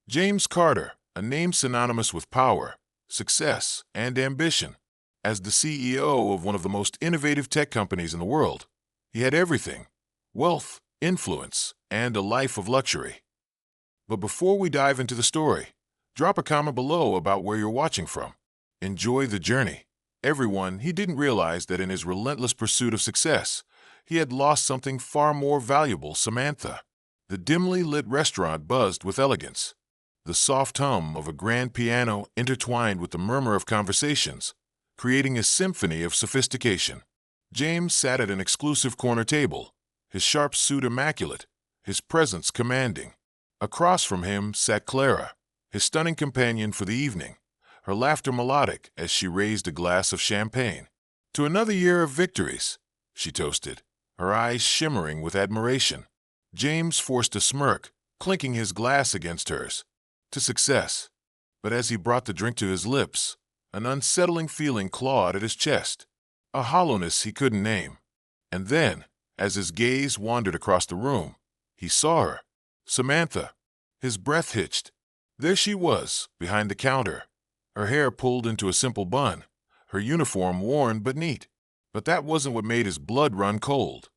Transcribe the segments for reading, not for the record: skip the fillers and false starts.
James Carter, a name synonymous with power, success, and ambition. As the CEO of one of the most innovative tech companies in the world, he had everything: wealth, influence, and a life of luxury. But before we dive into the story, drop a comment below about where you're watching from. Enjoy the journey. He didn't realize that in his relentless pursuit of success, he had lost something far more valuable: Samantha. The dimly lit restaurant buzzed with elegance. The soft hum of a grand piano intertwined with the murmur of conversations, creating a symphony of sophistication. James sat at an exclusive corner table, his sharp suit immaculate, his presence commanding. Across from him sat Clara, his stunning companion for the evening, her laughter melodic as she raised a glass of champagne. "To another year of victories," she toasted, her eyes shimmering with admiration. James forced a smirk, clinking his glass against hers. "To success." But as he brought the drink to his lips, an unsettling feeling clawed at his chest, a hollowness he couldn't name. And then, as his gaze wandered across the room, he saw her. Samantha. His breath hitched. There she was, behind the counter, her hair pulled into a simple bun, her uniform worn but neat. But that wasn't what made his blood run cold.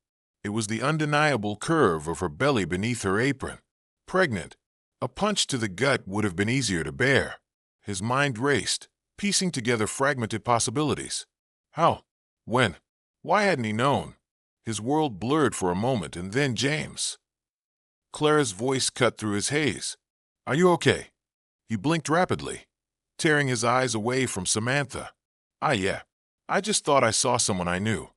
It was the undeniable curve of her belly beneath her apron. Pregnant. A punch to the gut would have been easier to bear. His mind raced, piecing together fragmented possibilities. How? When? Why hadn't he known? His world blurred for a moment, and then James. Clara's voice cut through his haze. "Are you okay?" He blinked rapidly, tearing his eyes away from Samantha. Yeah. I just thought I saw someone I knew."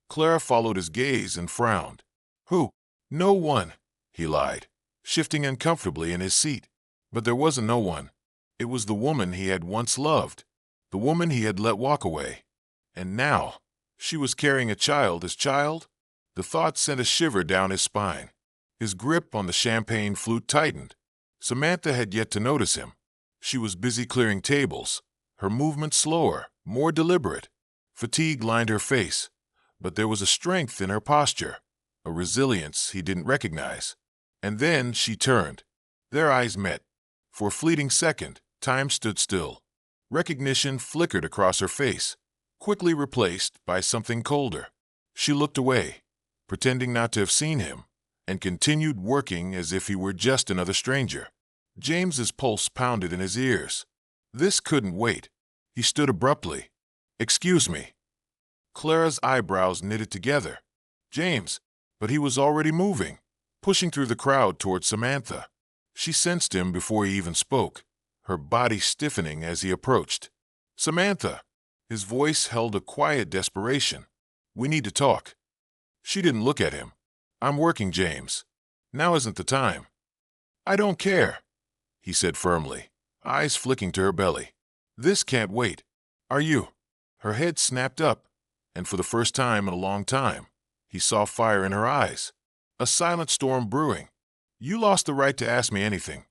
Clara followed his gaze and frowned. "Who?" "No one," he lied, shifting uncomfortably in his seat. But there wasn't no one. It was the woman he had once loved, the woman he had let walk away. And now, she was carrying a child. His child? The thought sent a shiver down his spine. His grip on the champagne flute tightened. Samantha had yet to notice him. She was busy clearing tables, her movements slower, more deliberate. Fatigue lined her face, but there was a strength in her posture, a resilience he didn't recognize. And then she turned. Their eyes met. For a fleeting second, time stood still. Recognition flickered across her face, quickly replaced by something colder. She looked away, pretending not to have seen him, and continued working as if he were just another stranger. James's pulse pounded in his ears. This couldn't wait. He stood abruptly. "Excuse me." Clara's eyebrows knitted together. "James," but he was already moving, pushing through the crowd toward Samantha. She sensed him before he even spoke, her body stiffening as he approached. "Samantha." His voice held a quiet desperation. "We need to talk." She didn't look at him. "I'm working, James. Now isn't the time." "I don't care," he said firmly, eyes flicking to her belly. "This can't wait." "Are you?" Her head snapped up, and for the first time in a long time, he saw fire in her eyes. A silent storm brewing. "You lost the right to ask me anything,"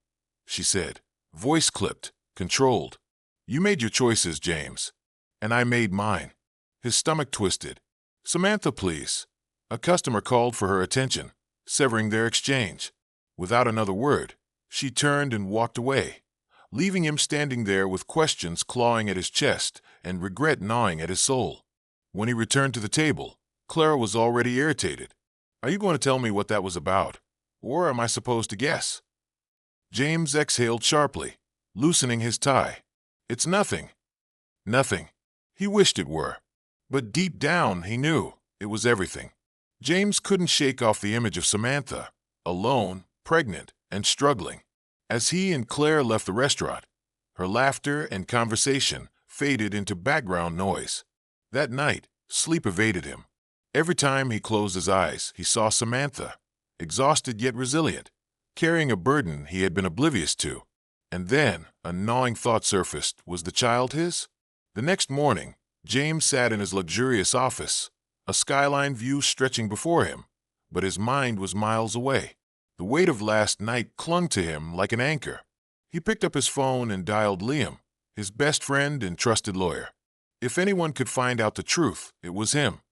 she said, voice clipped, controlled. "You made your choices, James, and I made mine." His stomach twisted. "Samantha, please." A customer called for her attention, severing their exchange. Without another word, she turned and walked away, leaving him standing there with questions clawing at his chest and regret gnawing at his soul. When he returned to the table, Clara was already irritated. "Are you going to tell me what that was about? Or am I supposed to guess?" James exhaled sharply, loosening his tie. "It's nothing." Nothing. He wished it were. But deep down, he knew it was everything. James couldn't shake off the image of Samantha, alone, pregnant, and struggling. As he and Claire left the restaurant, her laughter and conversation faded into background noise. That night, sleep evaded him. Every time he closed his eyes, he saw Samantha, exhausted yet resilient, carrying a burden he had been oblivious to. And then a gnawing thought surfaced. Was the child his? The next morning, James sat in his luxurious office, a skyline view stretching before him, but his mind was miles away. The weight of last night clung to him like an anchor. He picked up his phone and dialed Liam, his best friend and trusted lawyer. If anyone could find out the truth, it was him.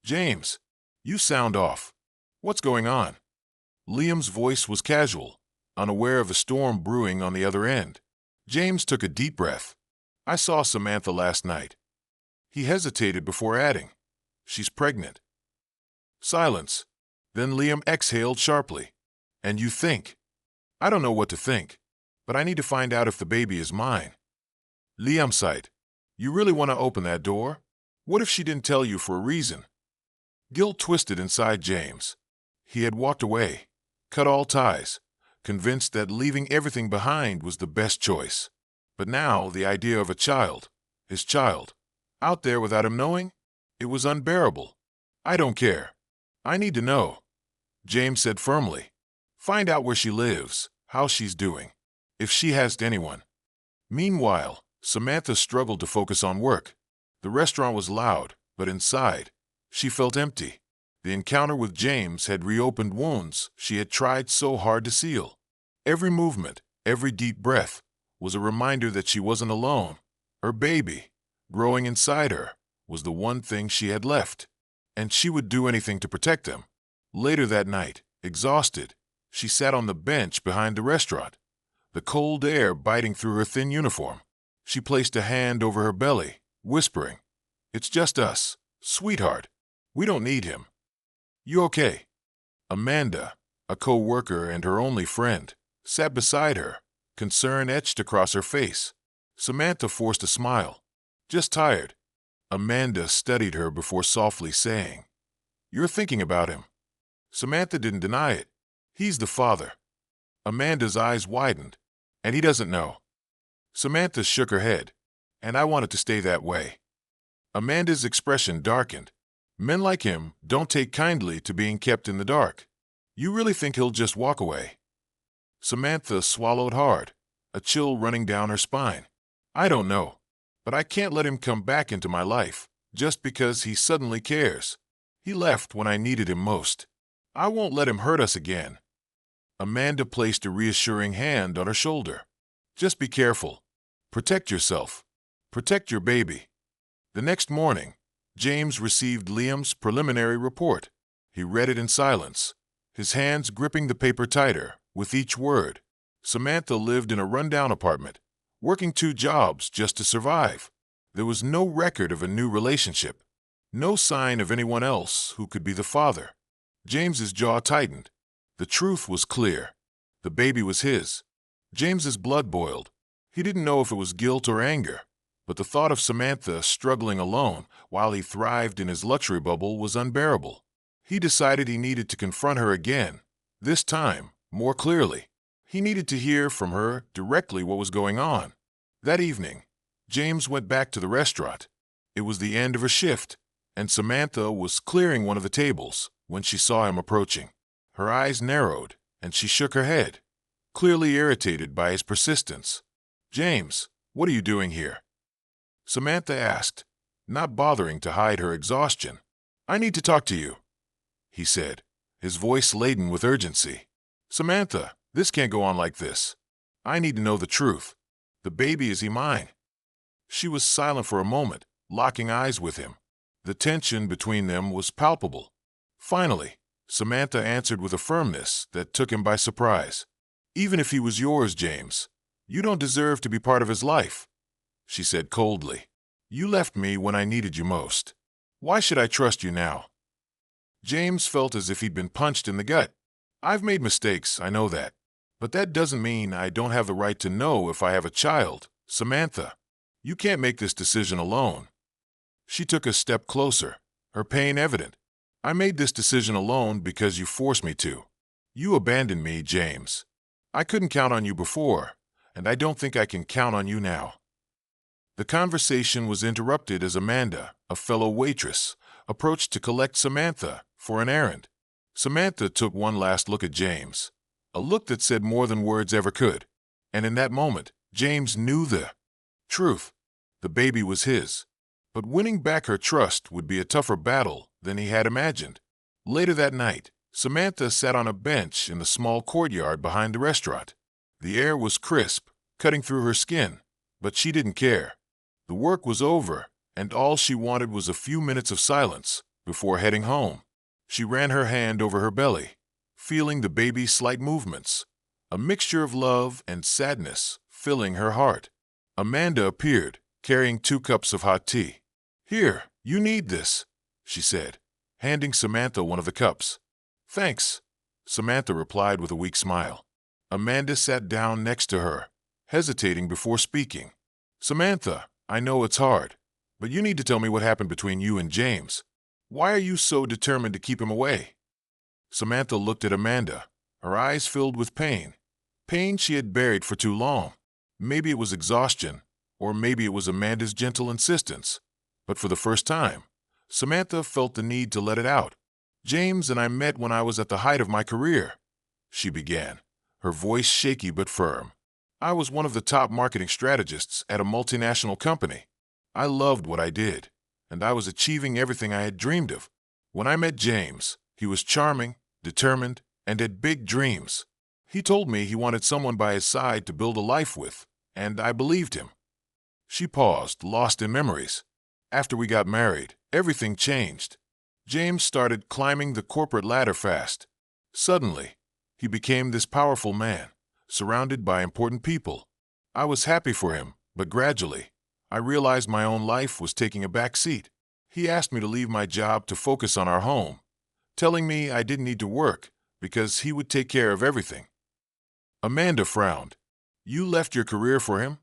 "James, you sound off. What's going on?" Liam's voice was casual, unaware of a storm brewing on the other end. James took a deep breath. "I saw Samantha last night." He hesitated before adding, "She's pregnant." Silence. Then Liam exhaled sharply. "And you think?" "I don't know what to think, but I need to find out if the baby is mine." Liam sighed. "You really want to open that door? What if she didn't tell you for a reason?" Guilt twisted inside James. He had walked away, cut all ties, convinced that leaving everything behind was the best choice. But now the idea of a child, his child, out there without him knowing, it was unbearable. "I don't care. I need to know," James said firmly. "Find out where she lives, how she's doing, if she has anyone." Meanwhile, Samantha struggled to focus on work. The restaurant was loud, but inside, she felt empty. The encounter with James had reopened wounds she had tried so hard to seal. Every movement, every deep breath, was a reminder that she wasn't alone. Her baby, growing inside her, was the one thing she had left, and she would do anything to protect him. Later that night, exhausted, she sat on the bench behind the restaurant, the cold air biting through her thin uniform. She placed a hand over her belly, whispering, "It's just us, sweetheart. We don't need him." "You okay?" Amanda, a co-worker and her only friend, sat beside her, concern etched across her face. Samantha forced a smile. "Just tired." Amanda studied her before softly saying, "You're thinking about him." Samantha didn't deny it. "He's the father." Amanda's eyes widened. "And he doesn't know." Samantha shook her head. "And I want it to stay that way." Amanda's expression darkened. "Men like him don't take kindly to being kept in the dark. You really think he'll just walk away?" Samantha swallowed hard, a chill running down her spine. "I don't know, but I can't let him come back into my life just because he suddenly cares. He left when I needed him most. I won't let him hurt us again." Amanda placed a reassuring hand on her shoulder. "Just be careful. Protect yourself. Protect your baby." The next morning, James received Liam's preliminary report. He read it in silence, his hands gripping the paper tighter with each word. Samantha lived in a rundown apartment, working 2 jobs just to survive. There was no record of a new relationship, no sign of anyone else who could be the father. James's jaw tightened. The truth was clear. The baby was his. James's blood boiled. He didn't know if it was guilt or anger, but the thought of Samantha struggling alone while he thrived in his luxury bubble was unbearable. He decided he needed to confront her again, this time more clearly. He needed to hear from her directly what was going on. That evening, James went back to the restaurant. It was the end of her shift, and Samantha was clearing one of the tables when she saw him approaching. Her eyes narrowed, and she shook her head, clearly irritated by his persistence. "James, what are you doing here?" Samantha asked, not bothering to hide her exhaustion. "I need to talk to you," he said, his voice laden with urgency. "Samantha, this can't go on like this. I need to know the truth. The baby, is he mine?" She was silent for a moment, locking eyes with him. The tension between them was palpable. Finally, Samantha answered with a firmness that took him by surprise. "Even if he was yours, James, you don't deserve to be part of his life," she said coldly. "You left me when I needed you most. Why should I trust you now?" James felt as if he'd been punched in the gut. "I've made mistakes, I know that. But that doesn't mean I don't have the right to know if I have a child. Samantha, you can't make this decision alone." She took a step closer, her pain evident. "I made this decision alone because you forced me to. You abandoned me, James. I couldn't count on you before, and I don't think I can count on you now." The conversation was interrupted as Amanda, a fellow waitress, approached to collect Samantha for an errand. Samantha took one last look at James, a look that said more than words ever could. And in that moment, James knew the truth. The baby was his. But winning back her trust would be a tougher battle than he had imagined. Later that night, Samantha sat on a bench in the small courtyard behind the restaurant. The air was crisp, cutting through her skin, but she didn't care. The work was over, and all she wanted was a few minutes of silence before heading home. She ran her hand over her belly, feeling the baby's slight movements, a mixture of love and sadness filling her heart. Amanda appeared, carrying 2 cups of hot tea. "Here, you need this," she said, handing Samantha one of the cups. "Thanks," Samantha replied with a weak smile. Amanda sat down next to her, hesitating before speaking. "Samantha, I know it's hard, but you need to tell me what happened between you and James. Why are you so determined to keep him away?" Samantha looked at Amanda, her eyes filled with pain. Pain she had buried for too long. Maybe it was exhaustion, or maybe it was Amanda's gentle insistence. But for the first time, Samantha felt the need to let it out. "James and I met when I was at the height of my career," she began, her voice shaky but firm. "I was one of the top marketing strategists at a multinational company. I loved what I did, and I was achieving everything I had dreamed of. When I met James, he was charming, determined, and had big dreams. He told me he wanted someone by his side to build a life with, and I believed him." She paused, lost in memories. "After we got married, everything changed. James started climbing the corporate ladder fast. Suddenly, he became this powerful man, surrounded by important people. I was happy for him, but gradually, I realized my own life was taking a back seat. He asked me to leave my job to focus on our home, telling me I didn't need to work because he would take care of everything." Amanda frowned. "You left your career for him?"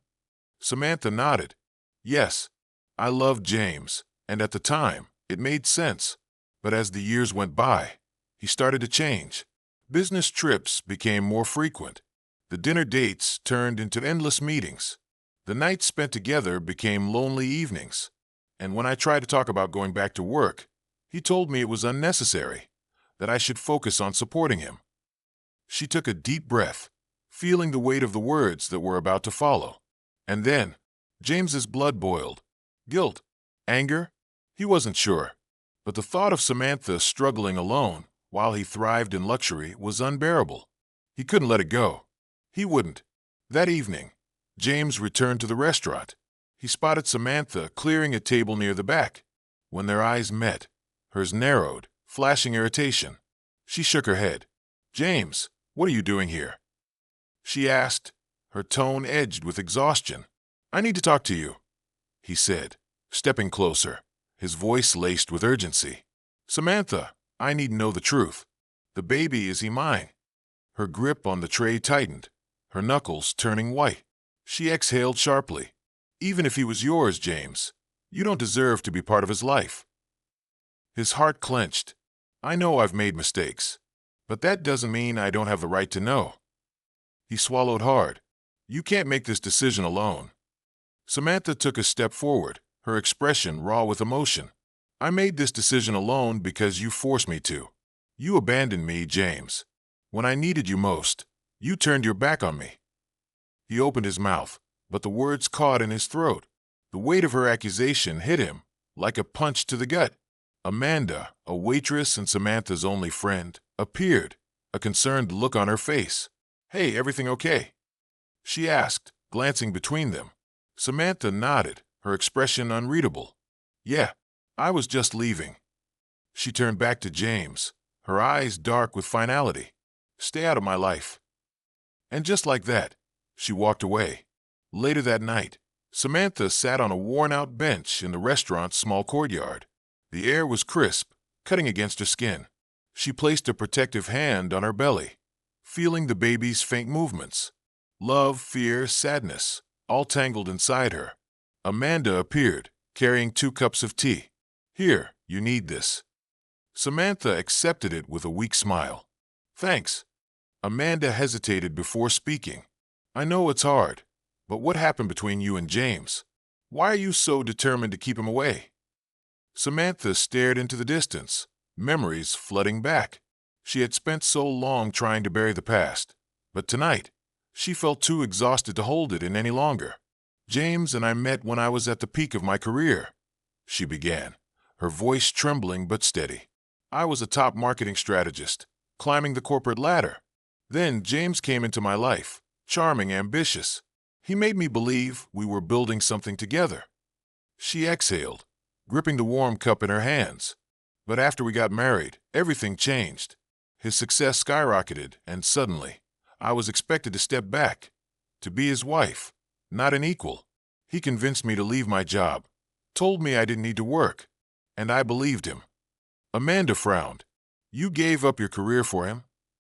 Samantha nodded. "Yes, I loved James, and at the time, it made sense. But as the years went by, he started to change. Business trips became more frequent. The dinner dates turned into endless meetings. The nights spent together became lonely evenings. And when I tried to talk about going back to work, he told me it was unnecessary, that I should focus on supporting him." She took a deep breath, feeling the weight of the words that were about to follow. And then, James's blood boiled. Guilt? Anger? He wasn't sure. But the thought of Samantha struggling alone while he thrived in luxury was unbearable. He couldn't let it go. He wouldn't. That evening, James returned to the restaurant. He spotted Samantha clearing a table near the back. When their eyes met, hers narrowed, flashing irritation. She shook her head. "James, what are you doing here?" she asked, her tone edged with exhaustion. "I need to talk to you," he said, stepping closer, his voice laced with urgency. "Samantha, I need to know the truth. The baby, is he mine?" Her grip on the tray tightened, her knuckles turning white. She exhaled sharply. "Even if he was yours, James, you don't deserve to be part of his life." His heart clenched. "I know I've made mistakes, but that doesn't mean I don't have the right to know." He swallowed hard. "You can't make this decision alone." Samantha took a step forward, her expression raw with emotion. "I made this decision alone because you forced me to. You abandoned me, James. When I needed you most, you turned your back on me." He opened his mouth, but the words caught in his throat. The weight of her accusation hit him, like a punch to the gut. Amanda, a waitress and Samantha's only friend, appeared, a concerned look on her face. "Hey, everything okay?" she asked, glancing between them. Samantha nodded, her expression unreadable. "Yeah, I was just leaving." She turned back to James, her eyes dark with finality. "Stay out of my life." And just like that, she walked away. Later that night, Samantha sat on a worn-out bench in the restaurant's small courtyard. The air was crisp, cutting against her skin. She placed a protective hand on her belly, feeling the baby's faint movements. Love, fear, sadness, all tangled inside her. Amanda appeared, carrying 2 cups of tea. "Here, you need this." Samantha accepted it with a weak smile. "Thanks." Amanda hesitated before speaking. "I know it's hard, but what happened between you and James? Why are you so determined to keep him away?" Samantha stared into the distance, memories flooding back. She had spent so long trying to bury the past, but tonight, she felt too exhausted to hold it in any longer. "James and I met when I was at the peak of my career," she began, her voice trembling but steady. "I was a top marketing strategist, climbing the corporate ladder. Then James came into my life, charming, ambitious. He made me believe we were building something together." She exhaled, gripping the warm cup in her hands. "But after we got married, everything changed. His success skyrocketed, and suddenly, I was expected to step back, to be his wife, not an equal. He convinced me to leave my job, told me I didn't need to work, and I believed him. Amanda frowned. You gave up your career for him?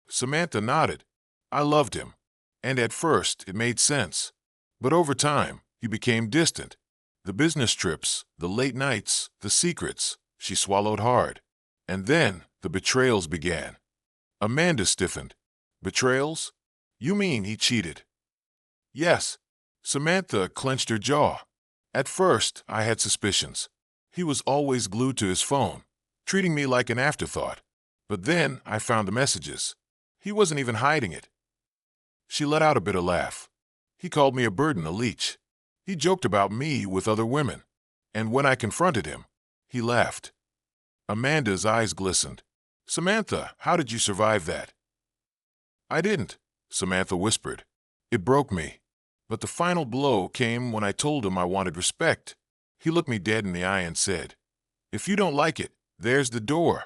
Samantha nodded. I loved him, and at first it made sense. But over time, he became distant. The business trips, the late nights, the secrets, she swallowed hard. And then the betrayals began. Amanda stiffened. Betrayals? You mean he cheated? Yes. Samantha clenched her jaw. At first, I had suspicions. He was always glued to his phone, treating me like an afterthought. But then I found the messages. He wasn't even hiding it. She let out a bitter laugh. He called me a burden, a leech. He joked about me with other women. And when I confronted him, he laughed. Amanda's eyes glistened. Samantha, how did you survive that? I didn't, Samantha whispered. It broke me. But the final blow came when I told him I wanted respect. He looked me dead in the eye and said, If you don't like it, there's the door.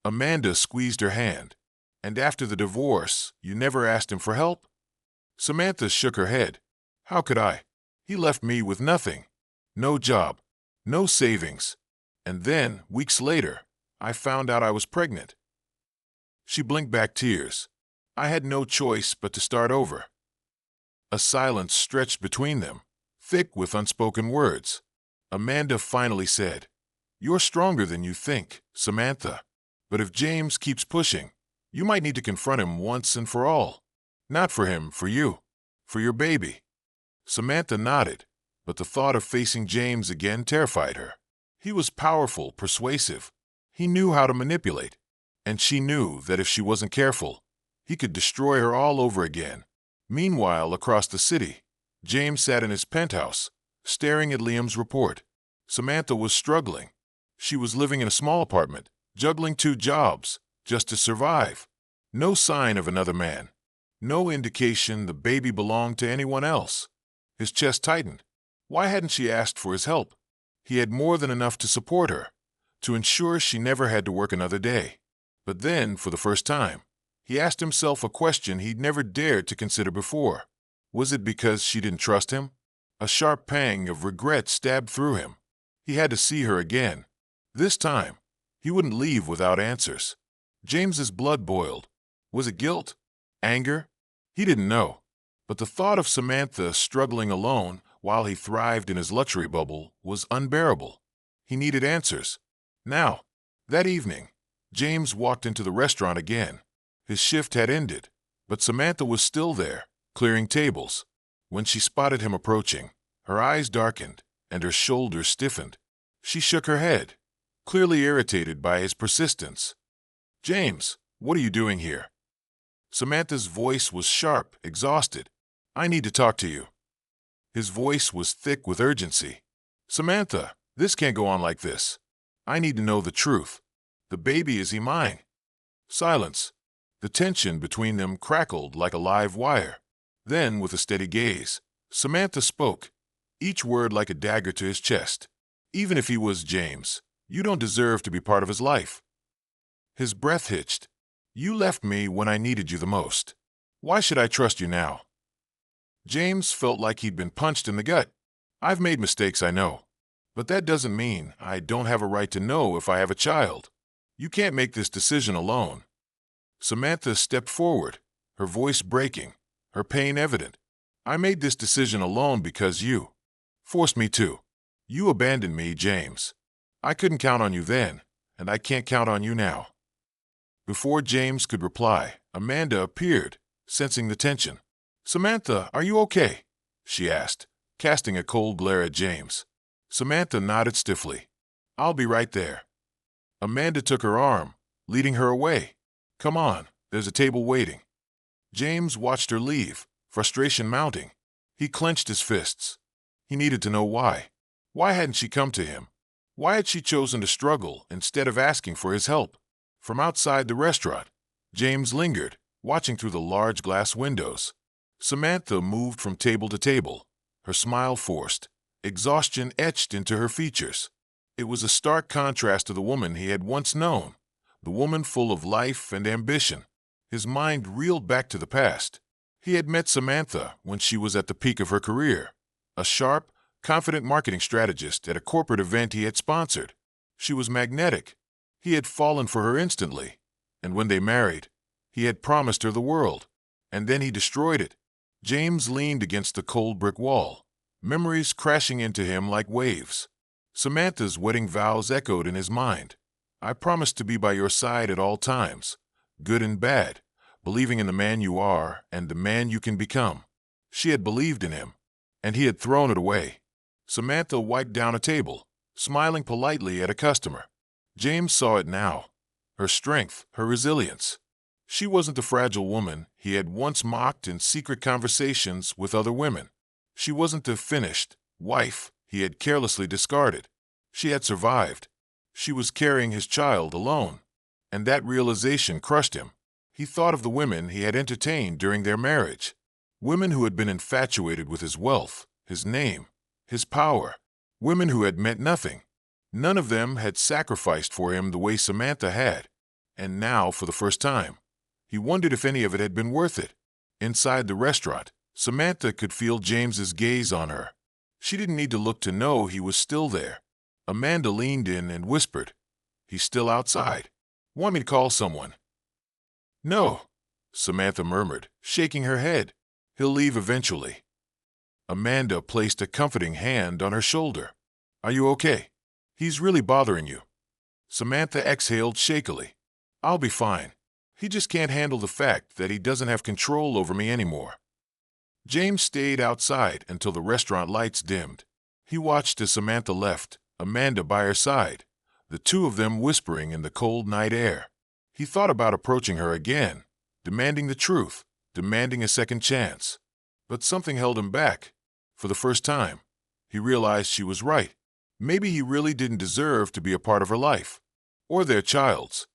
Amanda squeezed her hand. And after the divorce, you never asked him for help? Samantha shook her head. How could I? He left me with nothing. No job. No savings. And then, weeks later, I found out I was pregnant. She blinked back tears. I had no choice but to start over. A silence stretched between them, thick with unspoken words. Amanda finally said, You're stronger than you think, Samantha. But if James keeps pushing, you might need to confront him once and for all. Not for him, for you. For your baby. Samantha nodded, but the thought of facing James again terrified her. He was powerful, persuasive. He knew how to manipulate. And she knew that if she wasn't careful, he could destroy her all over again. Meanwhile, across the city, James sat in his penthouse, staring at Liam's report. Samantha was struggling. She was living in a small apartment, juggling 2 jobs, just to survive. No sign of another man. No indication the baby belonged to anyone else. His chest tightened. Why hadn't she asked for his help? He had more than enough to support her, to ensure she never had to work another day. But then, for the first time, he asked himself a question he'd never dared to consider before. Was it because she didn't trust him? A sharp pang of regret stabbed through him. He had to see her again. This time, he wouldn't leave without answers. James's blood boiled. Was it guilt? Anger? He didn't know. But the thought of Samantha struggling alone while he thrived in his luxury bubble was unbearable. He needed answers. Now, that evening, James walked into the restaurant again. His shift had ended, but Samantha was still there, clearing tables. When she spotted him approaching, her eyes darkened and her shoulders stiffened. She shook her head, clearly irritated by his persistence. James, what are you doing here? Samantha's voice was sharp, exhausted. I need to talk to you. His voice was thick with urgency. Samantha, this can't go on like this. I need to know the truth. The baby, is he mine? Silence. The tension between them crackled like a live wire. Then, with a steady gaze, Samantha spoke, each word like a dagger to his chest. Even if he was James, you don't deserve to be part of his life. His breath hitched. You left me when I needed you the most. Why should I trust you now? James felt like he'd been punched in the gut. I've made mistakes, I know. But that doesn't mean I don't have a right to know if I have a child. You can't make this decision alone. Samantha stepped forward, her voice breaking, her pain evident. I made this decision alone because you forced me to. You abandoned me, James. I couldn't count on you then, and I can't count on you now. Before James could reply, Amanda appeared, sensing the tension. Samantha, are you okay? She asked, casting a cold glare at James. Samantha nodded stiffly. I'll be right there. Amanda took her arm, leading her away. Come on, there's a table waiting. James watched her leave, frustration mounting. He clenched his fists. He needed to know why. Why hadn't she come to him? Why had she chosen to struggle instead of asking for his help? From outside the restaurant, James lingered, watching through the large glass windows. Samantha moved from table to table, her smile forced, exhaustion etched into her features. It was a stark contrast to the woman he had once known, the woman full of life and ambition. His mind reeled back to the past, He had met Samantha when she was at the peak of her career, a sharp, confident marketing strategist at a corporate event he had sponsored. She was magnetic. He had fallen for her instantly. And when they married, he had promised her the world. And then he destroyed it. James leaned against the cold brick wall, memories crashing into him like waves. Samantha's wedding vows echoed in his mind. I promise to be by your side at all times, good and bad, believing in the man you are and the man you can become. She had believed in him, and he had thrown it away. Samantha wiped down a table, smiling politely at a customer. James saw it now. Her strength, her resilience. She wasn't the fragile woman he had once mocked in secret conversations with other women. She wasn't the finished wife he had carelessly discarded. She had survived. She was carrying his child alone, and that realization crushed him. He thought of the women he had entertained during their marriage, women who had been infatuated with his wealth, his name, his power, women who had meant nothing. None of them had sacrificed for him the way Samantha had, and now, for the first time, he wondered if any of it had been worth it. Inside the restaurant, Samantha could feel James's gaze on her. She didn't need to look to know he was still there. Amanda leaned in and whispered, "He's still outside. Want me to call someone?" "No," Samantha murmured, shaking her head. "He'll leave eventually." Amanda placed a comforting hand on her shoulder. "Are you okay? He's really bothering you." Samantha exhaled shakily. "I'll be fine. He just can't handle the fact that he doesn't have control over me anymore." James stayed outside until the restaurant lights dimmed. He watched as Samantha left, Amanda by her side, the two of them whispering in the cold night air. He thought about approaching her again, demanding the truth, demanding a second chance. But something held him back. For the first time, he realized she was right. Maybe he really didn't deserve to be a part of her life, or their child's.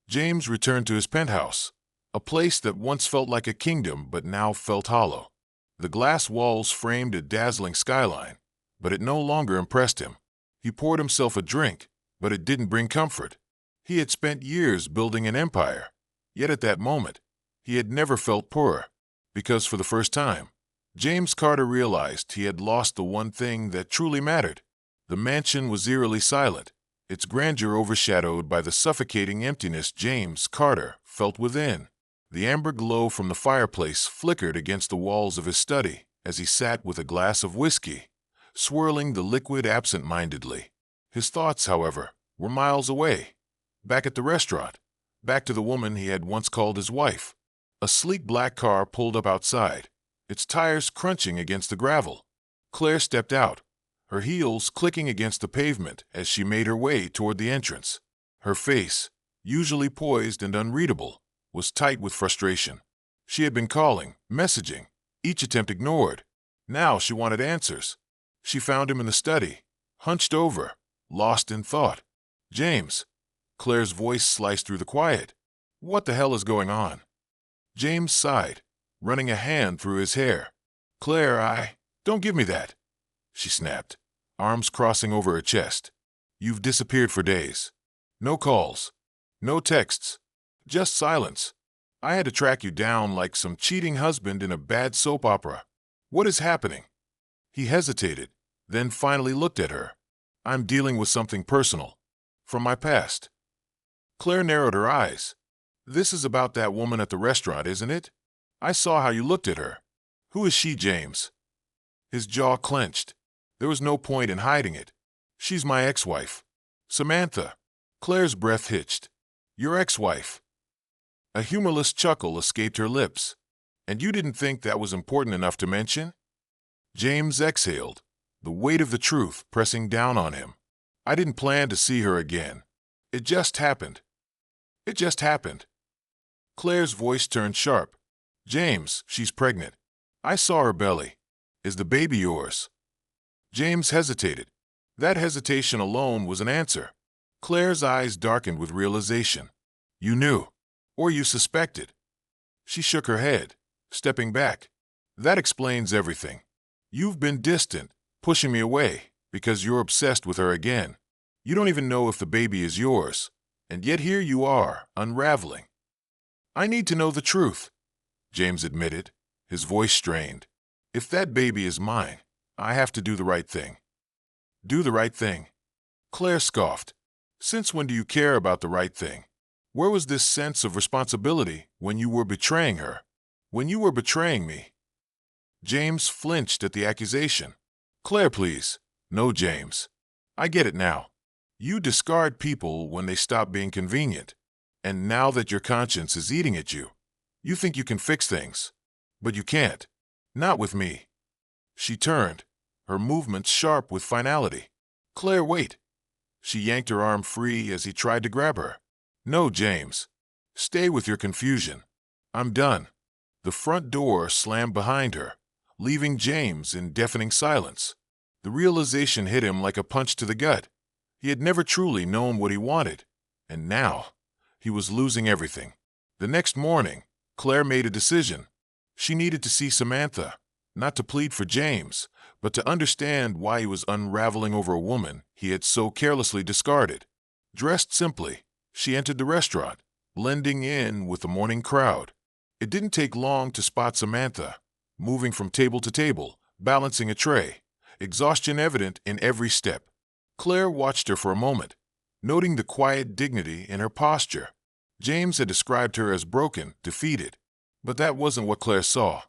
James returned to his penthouse, a place that once felt like a kingdom but now felt hollow. The glass walls framed a dazzling skyline, but it no longer impressed him. He poured himself a drink, but it didn't bring comfort. He had spent years building an empire, yet at that moment, he had never felt poorer, because for the first time, James Carter realized he had lost the one thing that truly mattered. The mansion was eerily silent, its grandeur overshadowed by the suffocating emptiness James Carter felt within. The amber glow from the fireplace flickered against the walls of his study as he sat with a glass of whiskey, swirling the liquid absent-mindedly. His thoughts, however, were miles away, back at the restaurant, back to the woman he had once called his wife. A sleek black car pulled up outside, its tires crunching against the gravel. Claire stepped out, her heels clicking against the pavement as she made her way toward the entrance. Her face, usually poised and unreadable, was tight with frustration. She had been calling, messaging, each attempt ignored. Now she wanted answers. She found him in the study, hunched over, lost in thought. "James." Claire's voice sliced through the quiet. "What the hell is going on?" James sighed, running a hand through his hair. "Claire, don't give me that," she snapped, arms crossing over her chest. "You've disappeared for days. No calls, no texts, just silence. I had to track you down like some cheating husband in a bad soap opera. What is happening?" He hesitated, then finally looked at her. "I'm dealing with something personal, from my past." Claire narrowed her eyes. "This is about that woman at the restaurant, isn't it? I saw how you looked at her. Who is she, James?" His jaw clenched. There was no point in hiding it. "She's my ex-wife. Samantha." Claire's breath hitched. "Your ex-wife." A humorless chuckle escaped her lips. "And you didn't think that was important enough to mention?" James exhaled, the weight of the truth pressing down on him. "I didn't plan to see her again. It just happened. It just happened." Claire's voice turned sharp. "James, she's pregnant. I saw her belly. Is the baby yours?" James hesitated. That hesitation alone was an answer. Claire's eyes darkened with realization. "You knew, or you suspected." She shook her head, stepping back. "That explains everything. You've been distant, pushing me away, because you're obsessed with her again. You don't even know if the baby is yours, and yet here you are, unraveling." "I need to know the truth," James admitted, his voice strained. "If that baby is mine, I have to do the right thing." "Do the right thing?" Claire scoffed. "Since when do you care about the right thing? Where was this sense of responsibility when you were betraying her? When you were betraying me?" James flinched at the accusation. "Claire, please." "No, James. I get it now. You discard people when they stop being convenient. And now that your conscience is eating at you, you think you can fix things. But you can't. Not with me." She turned, her movements sharp with finality. "Claire, wait." She yanked her arm free as he tried to grab her. "No, James. Stay with your confusion. I'm done." The front door slammed behind her, leaving James in deafening silence. The realization hit him like a punch to the gut. He had never truly known what he wanted, and now he was losing everything. The next morning, Claire made a decision. She needed to see Samantha, not to plead for James, but to understand why he was unraveling over a woman he had so carelessly discarded. Dressed simply, she entered the restaurant, blending in with the morning crowd. It didn't take long to spot Samantha, moving from table to table, balancing a tray, exhaustion evident in every step. Claire watched her for a moment, noting the quiet dignity in her posture. James had described her as broken, defeated, but that wasn't what Claire saw.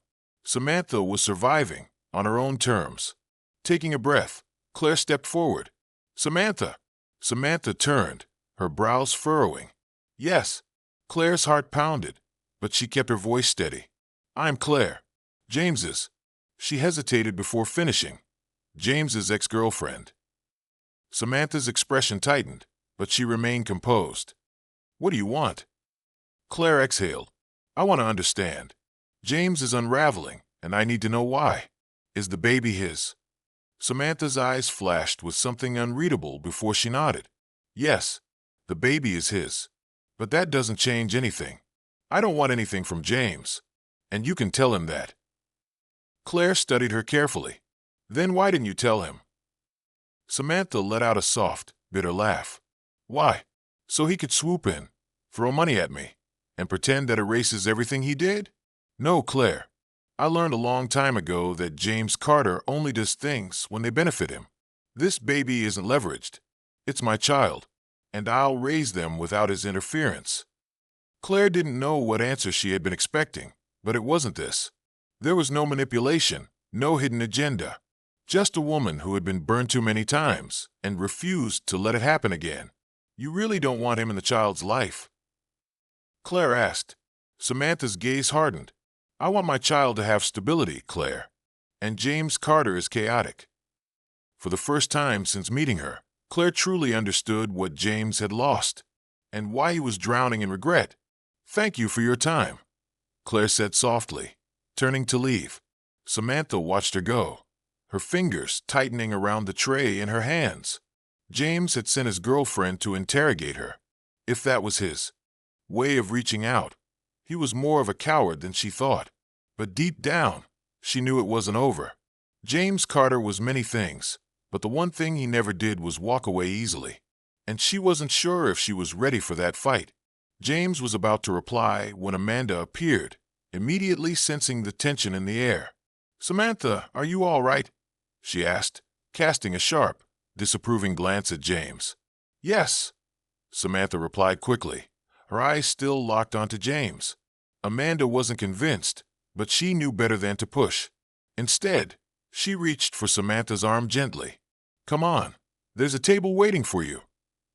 Samantha was surviving on her own terms. Taking a breath, Claire stepped forward. "Samantha!" Samantha turned, her brows furrowing. "Yes." Claire's heart pounded, but she kept her voice steady. "I'm Claire. James's." She hesitated before finishing. "James's ex-girlfriend." Samantha's expression tightened, but she remained composed. "What do you want?" Claire exhaled. "I want to understand. James is unraveling, and I need to know why. Is the baby his?" Samantha's eyes flashed with something unreadable before she nodded. "Yes, the baby is his. But that doesn't change anything. I don't want anything from James, and you can tell him that." Claire studied her carefully. "Then why didn't you tell him?" Samantha let out a soft, bitter laugh. "Why? So he could swoop in, throw money at me, and pretend that erases everything he did? No, Claire. I learned a long time ago that James Carter only does things when they benefit him. This baby isn't leveraged. It's my child, and I'll raise them without his interference." Claire didn't know what answer she had been expecting, but it wasn't this. There was no manipulation, no hidden agenda. Just a woman who had been burned too many times and refused to let it happen again. "You really don't want him in the child's life?" Claire asked. Samantha's gaze hardened. "I want my child to have stability, Claire. And James Carter is chaotic." For the first time since meeting her, Claire truly understood what James had lost and why he was drowning in regret. "Thank you for your time," Claire said softly, turning to leave. Samantha watched her go, her fingers tightening around the tray in her hands. James had sent his girlfriend to interrogate her. If that was his way of reaching out, he was more of a coward than she thought. But deep down, she knew it wasn't over. James Carter was many things, but the one thing he never did was walk away easily. And she wasn't sure if she was ready for that fight. James was about to reply when Amanda appeared, immediately sensing the tension in the air. "Samantha, are you all right?" she asked, casting a sharp, disapproving glance at James. "Yes," Samantha replied quickly, her eyes still locked onto James. Amanda wasn't convinced, but she knew better than to push. Instead, she reached for Samantha's arm gently. "Come on, there's a table waiting for you,"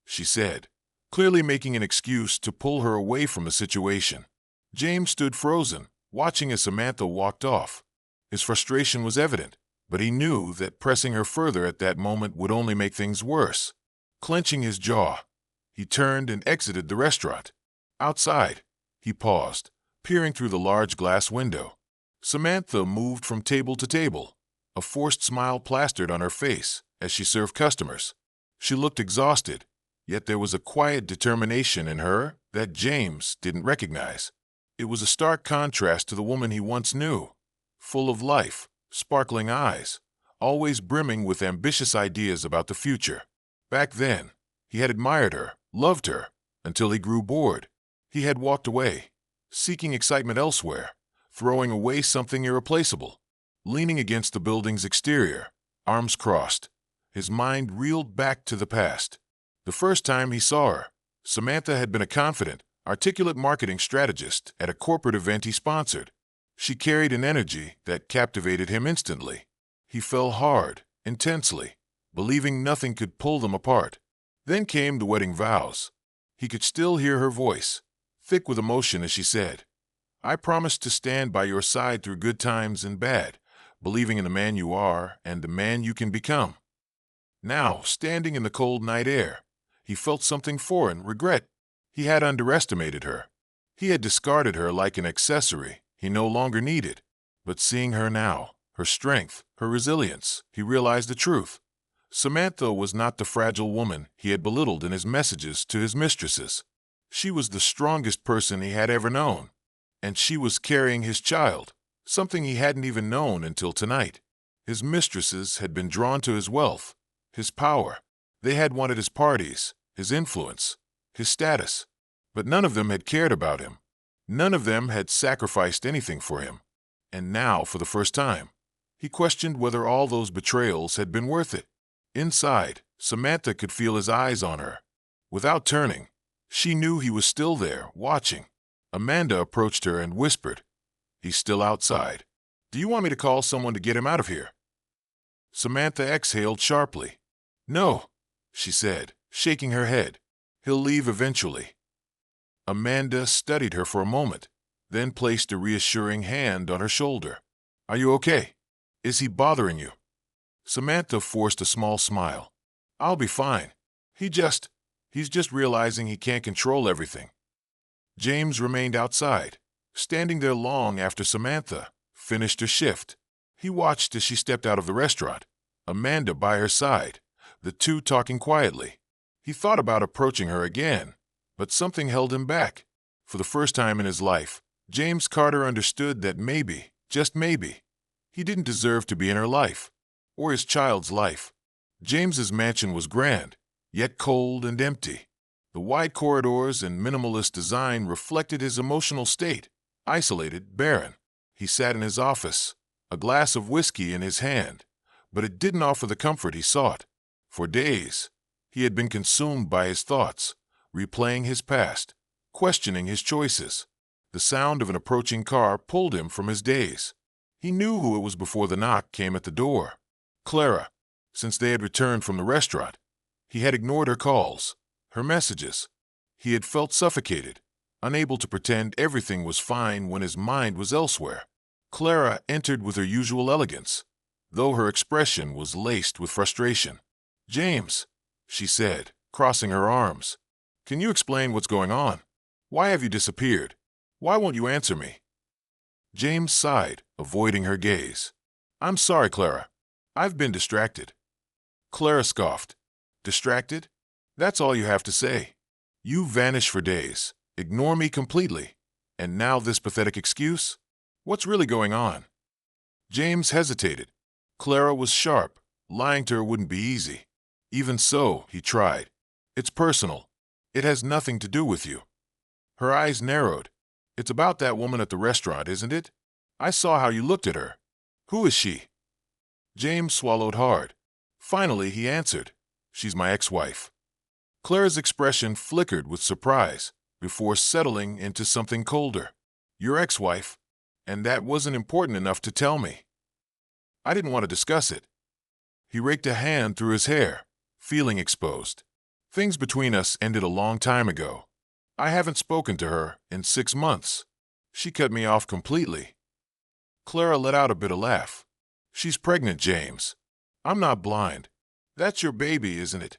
she said, clearly making an excuse to pull her away from the situation. James stood frozen, watching as Samantha walked off. His frustration was evident, but he knew that pressing her further at that moment would only make things worse. Clenching his jaw, he turned and exited the restaurant. Outside, he paused, peering through the large glass window. Samantha moved from table to table, a forced smile plastered on her face as she served customers. She looked exhausted, yet there was a quiet determination in her that James didn't recognize. It was a stark contrast to the woman he once knew, full of life, sparkling eyes, always brimming with ambitious ideas about the future. Back then, he had admired her, loved her, until he grew bored. He had walked away, seeking excitement elsewhere, throwing away something irreplaceable. Leaning against the building's exterior, arms crossed, his mind reeled back to the past. The first time he saw her, Samantha had been a confident, articulate marketing strategist at a corporate event he sponsored. She carried an energy that captivated him instantly. He fell hard, intensely, believing nothing could pull them apart. Then came the wedding vows. He could still hear her voice, thick with emotion as she said, "I promise to stand by your side through good times and bad, believing in the man you are and the man you can become." Now, standing in the cold night air, he felt something foreign, regret. He had underestimated her. He had discarded her like an accessory he no longer needed. But seeing her now, her strength, her resilience, he realized the truth. Samantha was not the fragile woman he had belittled in his messages to his mistresses. She was the strongest person he had ever known. And she was carrying his child, something he hadn't even known until tonight. His mistresses had been drawn to his wealth, his power. They had wanted his parties, his influence, his status. But none of them had cared about him. None of them had sacrificed anything for him. And now, for the first time, he questioned whether all those betrayals had been worth it. Inside, Samantha could feel his eyes on her. Without turning, she knew he was still there, watching. Amanda approached her and whispered, "He's still outside. Do you want me to call someone to get him out of here?" Samantha exhaled sharply. "No," she said, shaking her head. "He'll leave eventually." Amanda studied her for a moment, then placed a reassuring hand on her shoulder. "Are you okay? Is he bothering you?" Samantha forced a small smile. "I'll be fine. He's just realizing he can't control everything." James remained outside, standing there long after Samantha finished her shift. He watched as she stepped out of the restaurant, Amanda by her side, the two talking quietly. He thought about approaching her again, but something held him back. For the first time in his life, James Carter understood that maybe, just maybe, he didn't deserve to be in her life, or his child's life. James's mansion was grand, yet cold and empty. The wide corridors and minimalist design reflected his emotional state, isolated, barren. He sat in his office, a glass of whiskey in his hand, but it didn't offer the comfort he sought. For days, he had been consumed by his thoughts, replaying his past, questioning his choices. The sound of an approaching car pulled him from his daze. He knew who it was before the knock came at the door. Clara. Since they had returned from the restaurant, he had ignored her calls, her messages. He had felt suffocated, unable to pretend everything was fine when his mind was elsewhere. Clara entered with her usual elegance, though her expression was laced with frustration. "James," she said, crossing her arms, "can you explain what's going on? Why have you disappeared? Why won't you answer me?" James sighed, avoiding her gaze. "I'm sorry, Clara. I've been distracted." Clara scoffed. "Distracted? That's all you have to say. You vanish for days, ignore me completely, and now this pathetic excuse? What's really going on?" James hesitated. Clara was sharp. Lying to her wouldn't be easy. Even so, he tried. "It's personal. It has nothing to do with you." Her eyes narrowed. "It's about that woman at the restaurant, isn't it? I saw how you looked at her. Who is she?" James swallowed hard. Finally, he answered, "She's my ex-wife." Clara's expression flickered with surprise before settling into something colder. "Your ex-wife? And that wasn't important enough to tell me." "I didn't want to discuss it." He raked a hand through his hair, feeling exposed. "Things between us ended a long time ago. I haven't spoken to her in 6 months. She cut me off completely." Clara let out a bitter laugh. "She's pregnant, James. I'm not blind. That's your baby, isn't it?"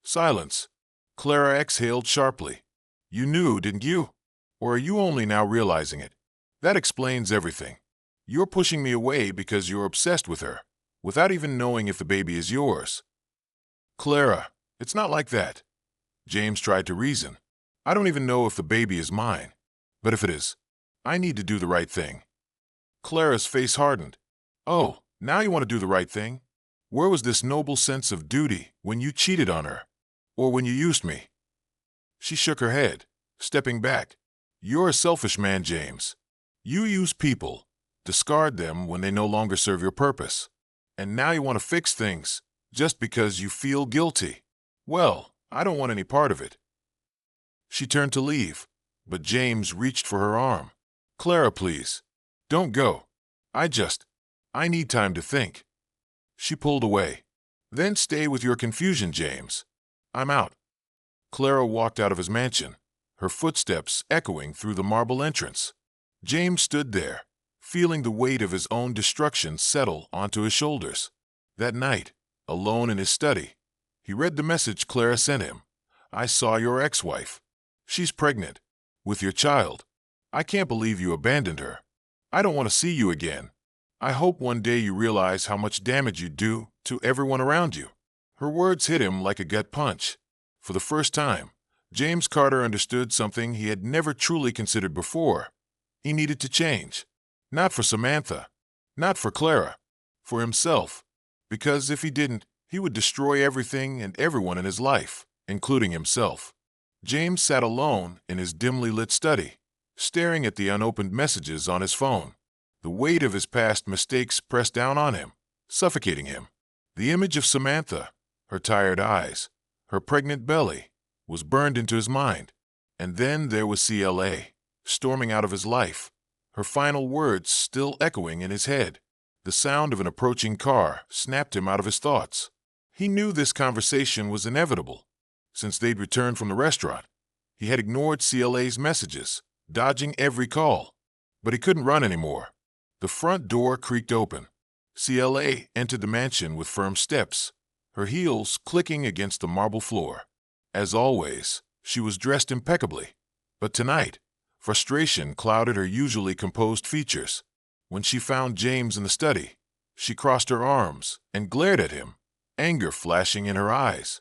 Silence. Clara exhaled sharply. "You knew, didn't you? Or are you only now realizing it? That explains everything. You're pushing me away because you're obsessed with her, without even knowing if the baby is yours." "Clara, it's not like that." James tried to reason. "I don't even know if the baby is mine. But if it is, I need to do the right thing." Clara's face hardened. "Oh, now you want to do the right thing? Where was this noble sense of duty when you cheated on her? Or when you used me?" She shook her head, stepping back. "You're a selfish man, James. You use people, discard them when they no longer serve your purpose. And now you want to fix things just because you feel guilty. Well, I don't want any part of it. She turned to leave, but James reached for her arm. Clara, please. Don't go. I need time to think. She pulled away. Then stay with your confusion, James. I'm out. Clara walked out of his mansion, her footsteps echoing through the marble entrance. James stood there, feeling the weight of his own destruction settle onto his shoulders. That night, alone in his study, he read the message Clara sent him. I saw your ex-wife. She's pregnant. With your child. I can't believe you abandoned her. I don't want to see you again. I hope one day you realize how much damage you do to everyone around you. Her words hit him like a gut punch. For the first time, James Carter understood something he had never truly considered before. He needed to change. Not for Samantha. Not for Clara. For himself. Because if he didn't, he would destroy everything and everyone in his life, including himself. James sat alone in his dimly lit study, staring at the unopened messages on his phone. The weight of his past mistakes pressed down on him, suffocating him. The image of Samantha, her tired eyes, her pregnant belly, was burned into his mind. And then there was CLA, storming out of his life, her final words still echoing in his head. The sound of an approaching car snapped him out of his thoughts. He knew this conversation was inevitable. Since they'd returned from the restaurant, he had ignored CLA's messages, dodging every call. But he couldn't run anymore. The front door creaked open. CLA entered the mansion with firm steps, her heels clicking against the marble floor. As always, she was dressed impeccably. But tonight, frustration clouded her usually composed features. When she found James in the study, she crossed her arms and glared at him, anger flashing in her eyes.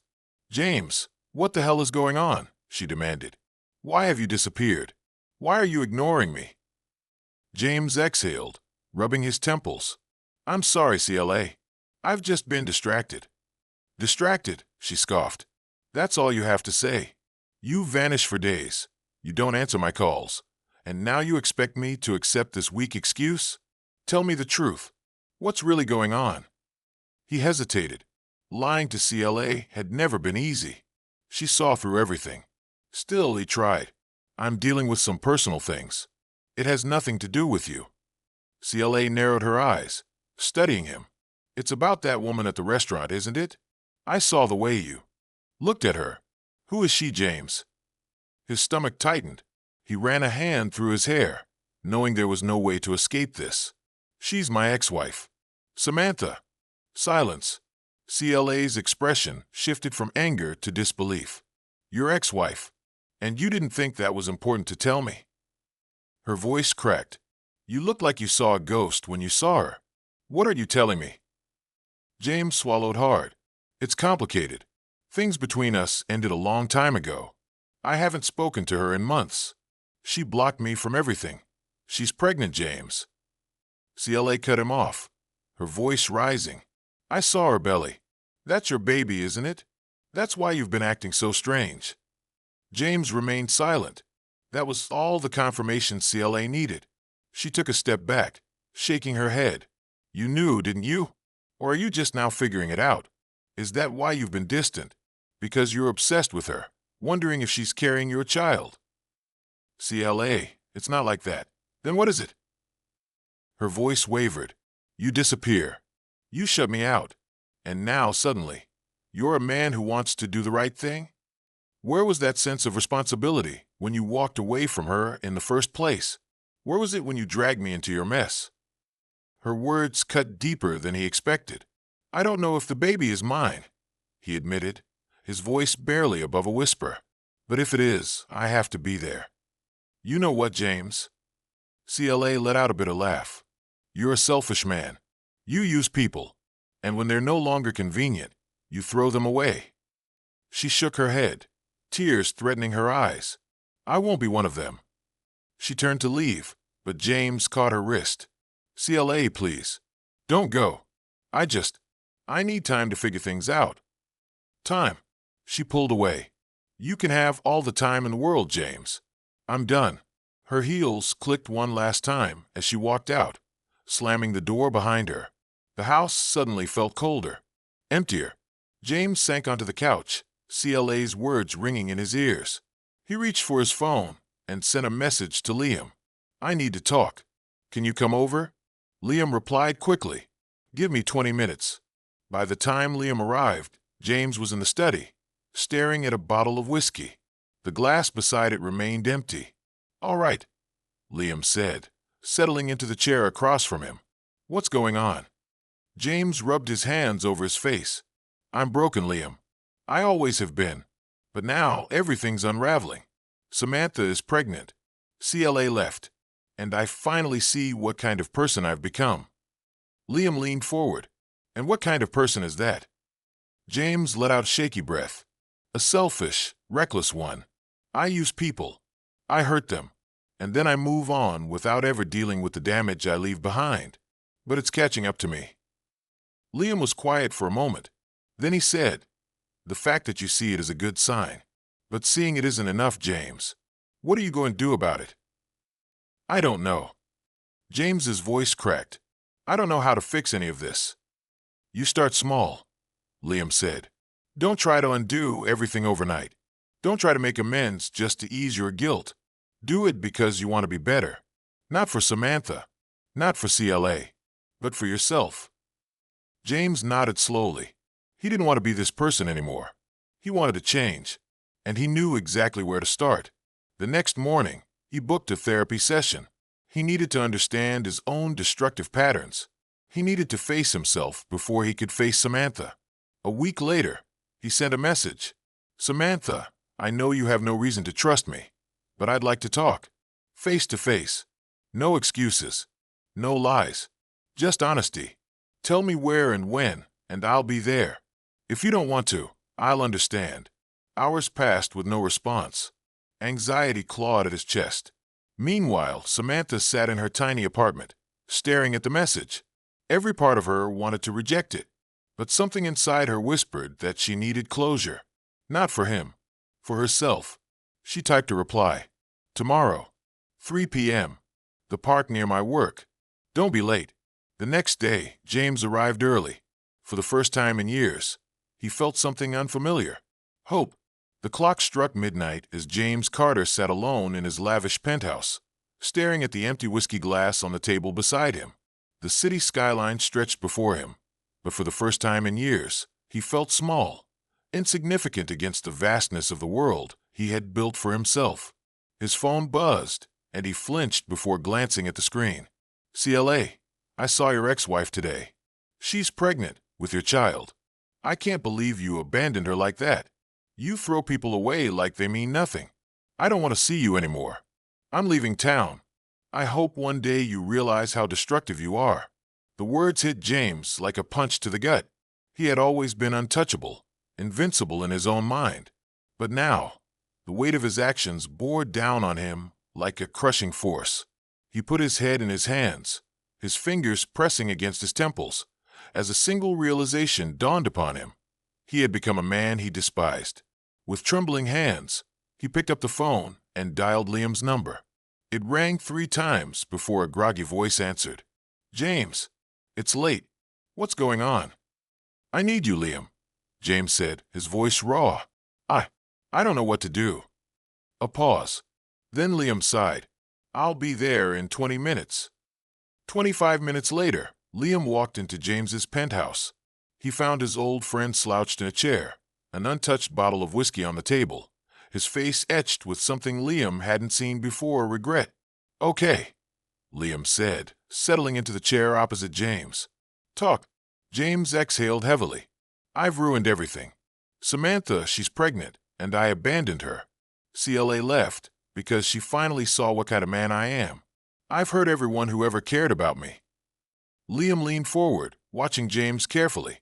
James, what the hell is going on? She demanded. Why have you disappeared? Why are you ignoring me? James exhaled, rubbing his temples. I'm sorry, CLA. I've just been distracted. Distracted, she scoffed. That's all you have to say. You vanish for days. You don't answer my calls. And now you expect me to accept this weak excuse? Tell me the truth. What's really going on? He hesitated. Lying to CLA had never been easy. She saw through everything. Still, he tried. I'm dealing with some personal things. It has nothing to do with you. CLA narrowed her eyes, studying him. It's about that woman at the restaurant, isn't it? I saw the way you looked at her. Who is she, James? His stomach tightened. He ran a hand through his hair, knowing there was no way to escape this. She's my ex-wife. Samantha. Silence. CLA's expression shifted from anger to disbelief. Your ex-wife. And you didn't think that was important to tell me? Her voice cracked. You looked like you saw a ghost when you saw her. What are you telling me? James swallowed hard. It's complicated. Things between us ended a long time ago. I haven't spoken to her in months. She blocked me from everything. She's pregnant, James. CLA cut him off, her voice rising. I saw her belly. That's your baby, isn't it? That's why you've been acting so strange. James remained silent. That was all the confirmation CLA needed. She took a step back, shaking her head. You knew, didn't you? Or are you just now figuring it out? Is that why you've been distant? Because you're obsessed with her, wondering if she's carrying your child? CLA, it's not like that. Then what is it? Her voice wavered. You disappear. You shut me out. And now, suddenly, you're a man who wants to do the right thing? Where was that sense of responsibility when you walked away from her in the first place? Where was it when you dragged me into your mess? Her words cut deeper than he expected. I don't know if the baby is mine, he admitted, his voice barely above a whisper. But if it is, I have to be there. You know what, James? CLA let out a bitter laugh. You're a selfish man. You use people. And when they're no longer convenient, you throw them away. She shook her head, tears threatening her eyes. I won't be one of them. She turned to leave, but James caught her wrist. CLA, please. Don't go. I need time to figure things out. Time. She pulled away. You can have all the time in the world, James. I'm done. Her heels clicked one last time as she walked out, slamming the door behind her. The house suddenly felt colder, emptier. James sank onto the couch, CLA's words ringing in his ears. He reached for his phone and sent a message to Liam. "I need to talk. Can you come over?" Liam replied quickly, "Give me 20 minutes." By the time Liam arrived, James was in the study, staring at a bottle of whiskey. The glass beside it remained empty. "All right," Liam said, settling into the chair across from him. "What's going on?" James rubbed his hands over his face. "I'm broken, Liam. I always have been. But now everything's unraveling. Samantha is pregnant. CLA left. And I finally see what kind of person I've become." Liam leaned forward. "And what kind of person is that?" James let out shaky breath. "A selfish, reckless one. I use people. I hurt them. And then I move on without ever dealing with the damage I leave behind. But it's catching up to me." Liam was quiet for a moment. Then he said, "The fact that you see it is a good sign. But seeing it isn't enough, James. What are you going to do about it?" "I don't know." James's voice cracked. "I don't know how to fix any of this." "You start small," Liam said. "Don't try to undo everything overnight. Don't try to make amends just to ease your guilt. Do it because you want to be better. Not for Samantha, not for CLA, but for yourself." James nodded slowly. He didn't want to be this person anymore. He wanted to change, and he knew exactly where to start. The next morning, he booked a therapy session. He needed to understand his own destructive patterns. He needed to face himself before he could face Samantha. A week later, he sent a message. "Samantha, I know you have no reason to trust me, but I'd like to talk. Face to face. No excuses. No lies. Just honesty. Tell me where and when, and I'll be there. If you don't want to, I'll understand." Hours passed with no response. Anxiety clawed at his chest. Meanwhile, Samantha sat in her tiny apartment, staring at the message. Every part of her wanted to reject it, but something inside her whispered that she needed closure. Not for him, for herself. She typed a reply. "Tomorrow, 3 p.m. The park near my work. Don't be late." The next day, James arrived early. For the first time in years, he felt something unfamiliar. Hope. The clock struck midnight as James Carter sat alone in his lavish penthouse, staring at the empty whiskey glass on the table beside him. The city skyline stretched before him, but for the first time in years, he felt small, insignificant against the vastness of the world he had built for himself. His phone buzzed, and he flinched before glancing at the screen. "CLA, I saw your ex-wife today. She's pregnant with your child. I can't believe you abandoned her like that. You throw people away like they mean nothing. I don't want to see you anymore. I'm leaving town. I hope one day you realize how destructive you are." The words hit James like a punch to the gut. He had always been untouchable, invincible in his own mind. But now, the weight of his actions bore down on him like a crushing force. He put his head in his hands, his fingers pressing against his temples, as a single realization dawned upon him. He had become a man he despised. With trembling hands, he picked up the phone and dialed Liam's number. It rang 3 times before a groggy voice answered. "James, it's late. What's going on?" "I need you, Liam," James said, his voice raw. I don't know what to do." A pause. Then Liam sighed. "I'll be there in 20 minutes. 25 minutes later, Liam walked into James's penthouse. He found his old friend slouched in a chair, an untouched bottle of whiskey on the table, his face etched with something Liam hadn't seen before, regret. "Okay," Liam said, settling into the chair opposite James. "Talk." James exhaled heavily. "I've ruined everything. Samantha, she's pregnant, and I abandoned her. CLA left because she finally saw what kind of man I am. I've hurt everyone who ever cared about me." Liam leaned forward, watching James carefully.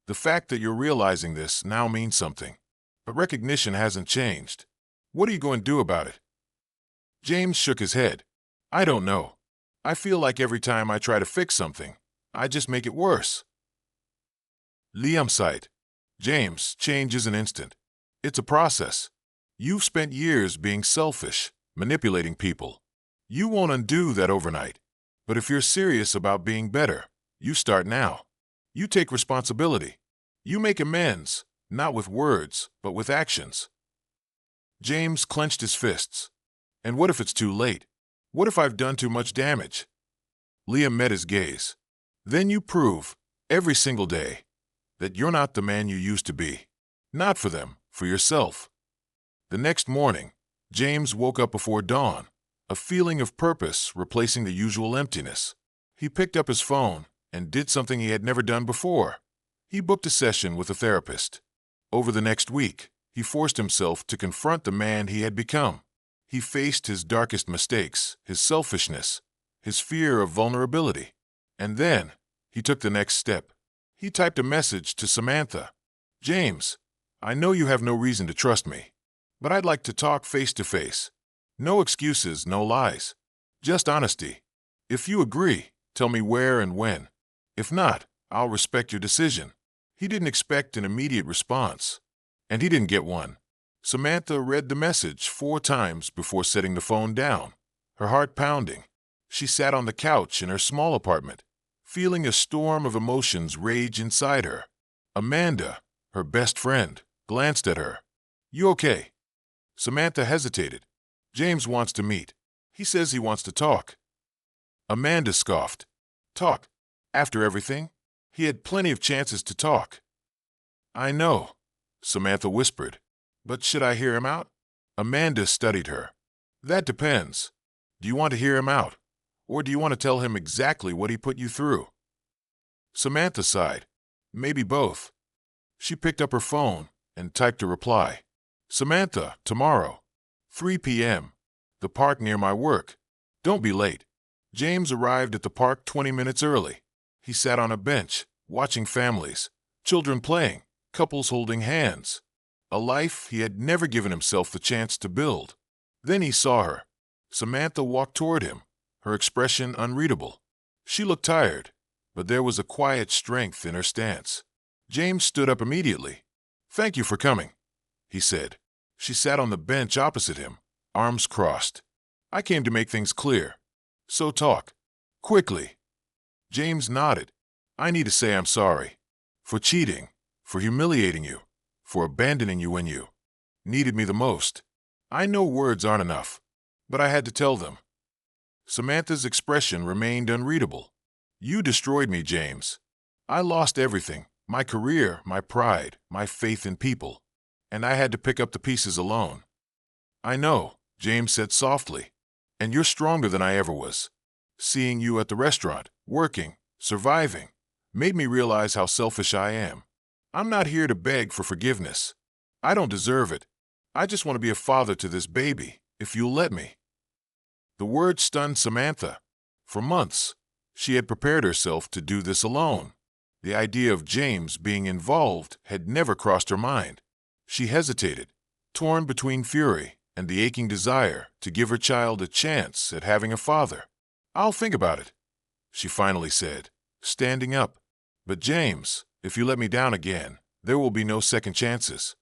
"The fact that you're realizing this now means something. But recognition hasn't changed. What are you going to do about it?" James shook his head. "I don't know. I feel like every time I try to fix something, I just make it worse." Liam sighed. "James, change isn't instant. It's a process. You've spent years being selfish, manipulating people. You won't undo that overnight. But if you're serious about being better, you start now. You take responsibility. You make amends, not with words, but with actions. James clenched his fists. And what if it's too late? What if I've done too much damage? Liam met his gaze. Then you prove, every single day, that you're not the man you used to be. Not for them, for yourself. The next morning, James woke up before dawn, a feeling of purpose replacing the usual emptiness. He picked up his phone and did something he had never done before. He booked a session with a therapist. Over the next week, he forced himself to confront the man he had become. He faced his darkest mistakes, his selfishness, his fear of vulnerability. And then, he took the next step. He typed a message to Samantha. James, I know you have no reason to trust me, but I'd like to talk face to face. No excuses, no lies. Just honesty. If you agree, tell me where and when. If not, I'll respect your decision. He didn't expect an immediate response, and he didn't get one. Samantha read the message 4 times before setting the phone down, her heart pounding. She sat on the couch in her small apartment, feeling a storm of emotions rage inside her. Amanda, her best friend, glanced at her. You okay? Samantha hesitated. James wants to meet. He says he wants to talk. Amanda scoffed. Talk? After everything? He had plenty of chances to talk. I know, Samantha whispered. But should I hear him out? Amanda studied her. That depends. Do you want to hear him out? Or do you want to tell him exactly what he put you through? Samantha sighed. Maybe both. She picked up her phone and typed a reply. Samantha, tomorrow, 3 p.m., the park near my work. Don't be late. James arrived at the park 20 minutes early. He sat on a bench, watching families, children playing, couples holding hands. A life he had never given himself the chance to build. Then he saw her. Samantha walked toward him, her expression unreadable. She looked tired, but there was a quiet strength in her stance. James stood up immediately. Thank you for coming, he said. She sat on the bench opposite him, arms crossed. I came to make things clear. So talk. Quickly. James nodded. I need to say I'm sorry. For cheating. For humiliating you. For abandoning you when you needed me the most. I know words aren't enough, but I had to tell them. Samantha's expression remained unreadable. You destroyed me, James. I lost everything, my career, my pride, my faith in people, and I had to pick up the pieces alone. I know, James said softly, and you're stronger than I ever was. Seeing you at the restaurant, working, surviving, made me realize how selfish I am. I'm not here to beg for forgiveness. I don't deserve it. I just want to be a father to this baby, if you'll let me. The words stunned Samantha. For months, she had prepared herself to do this alone. The idea of James being involved had never crossed her mind. She hesitated, torn between fury and the aching desire to give her child a chance at having a father. I'll think about it, she finally said, standing up. But James, if you let me down again, there will be no second chances.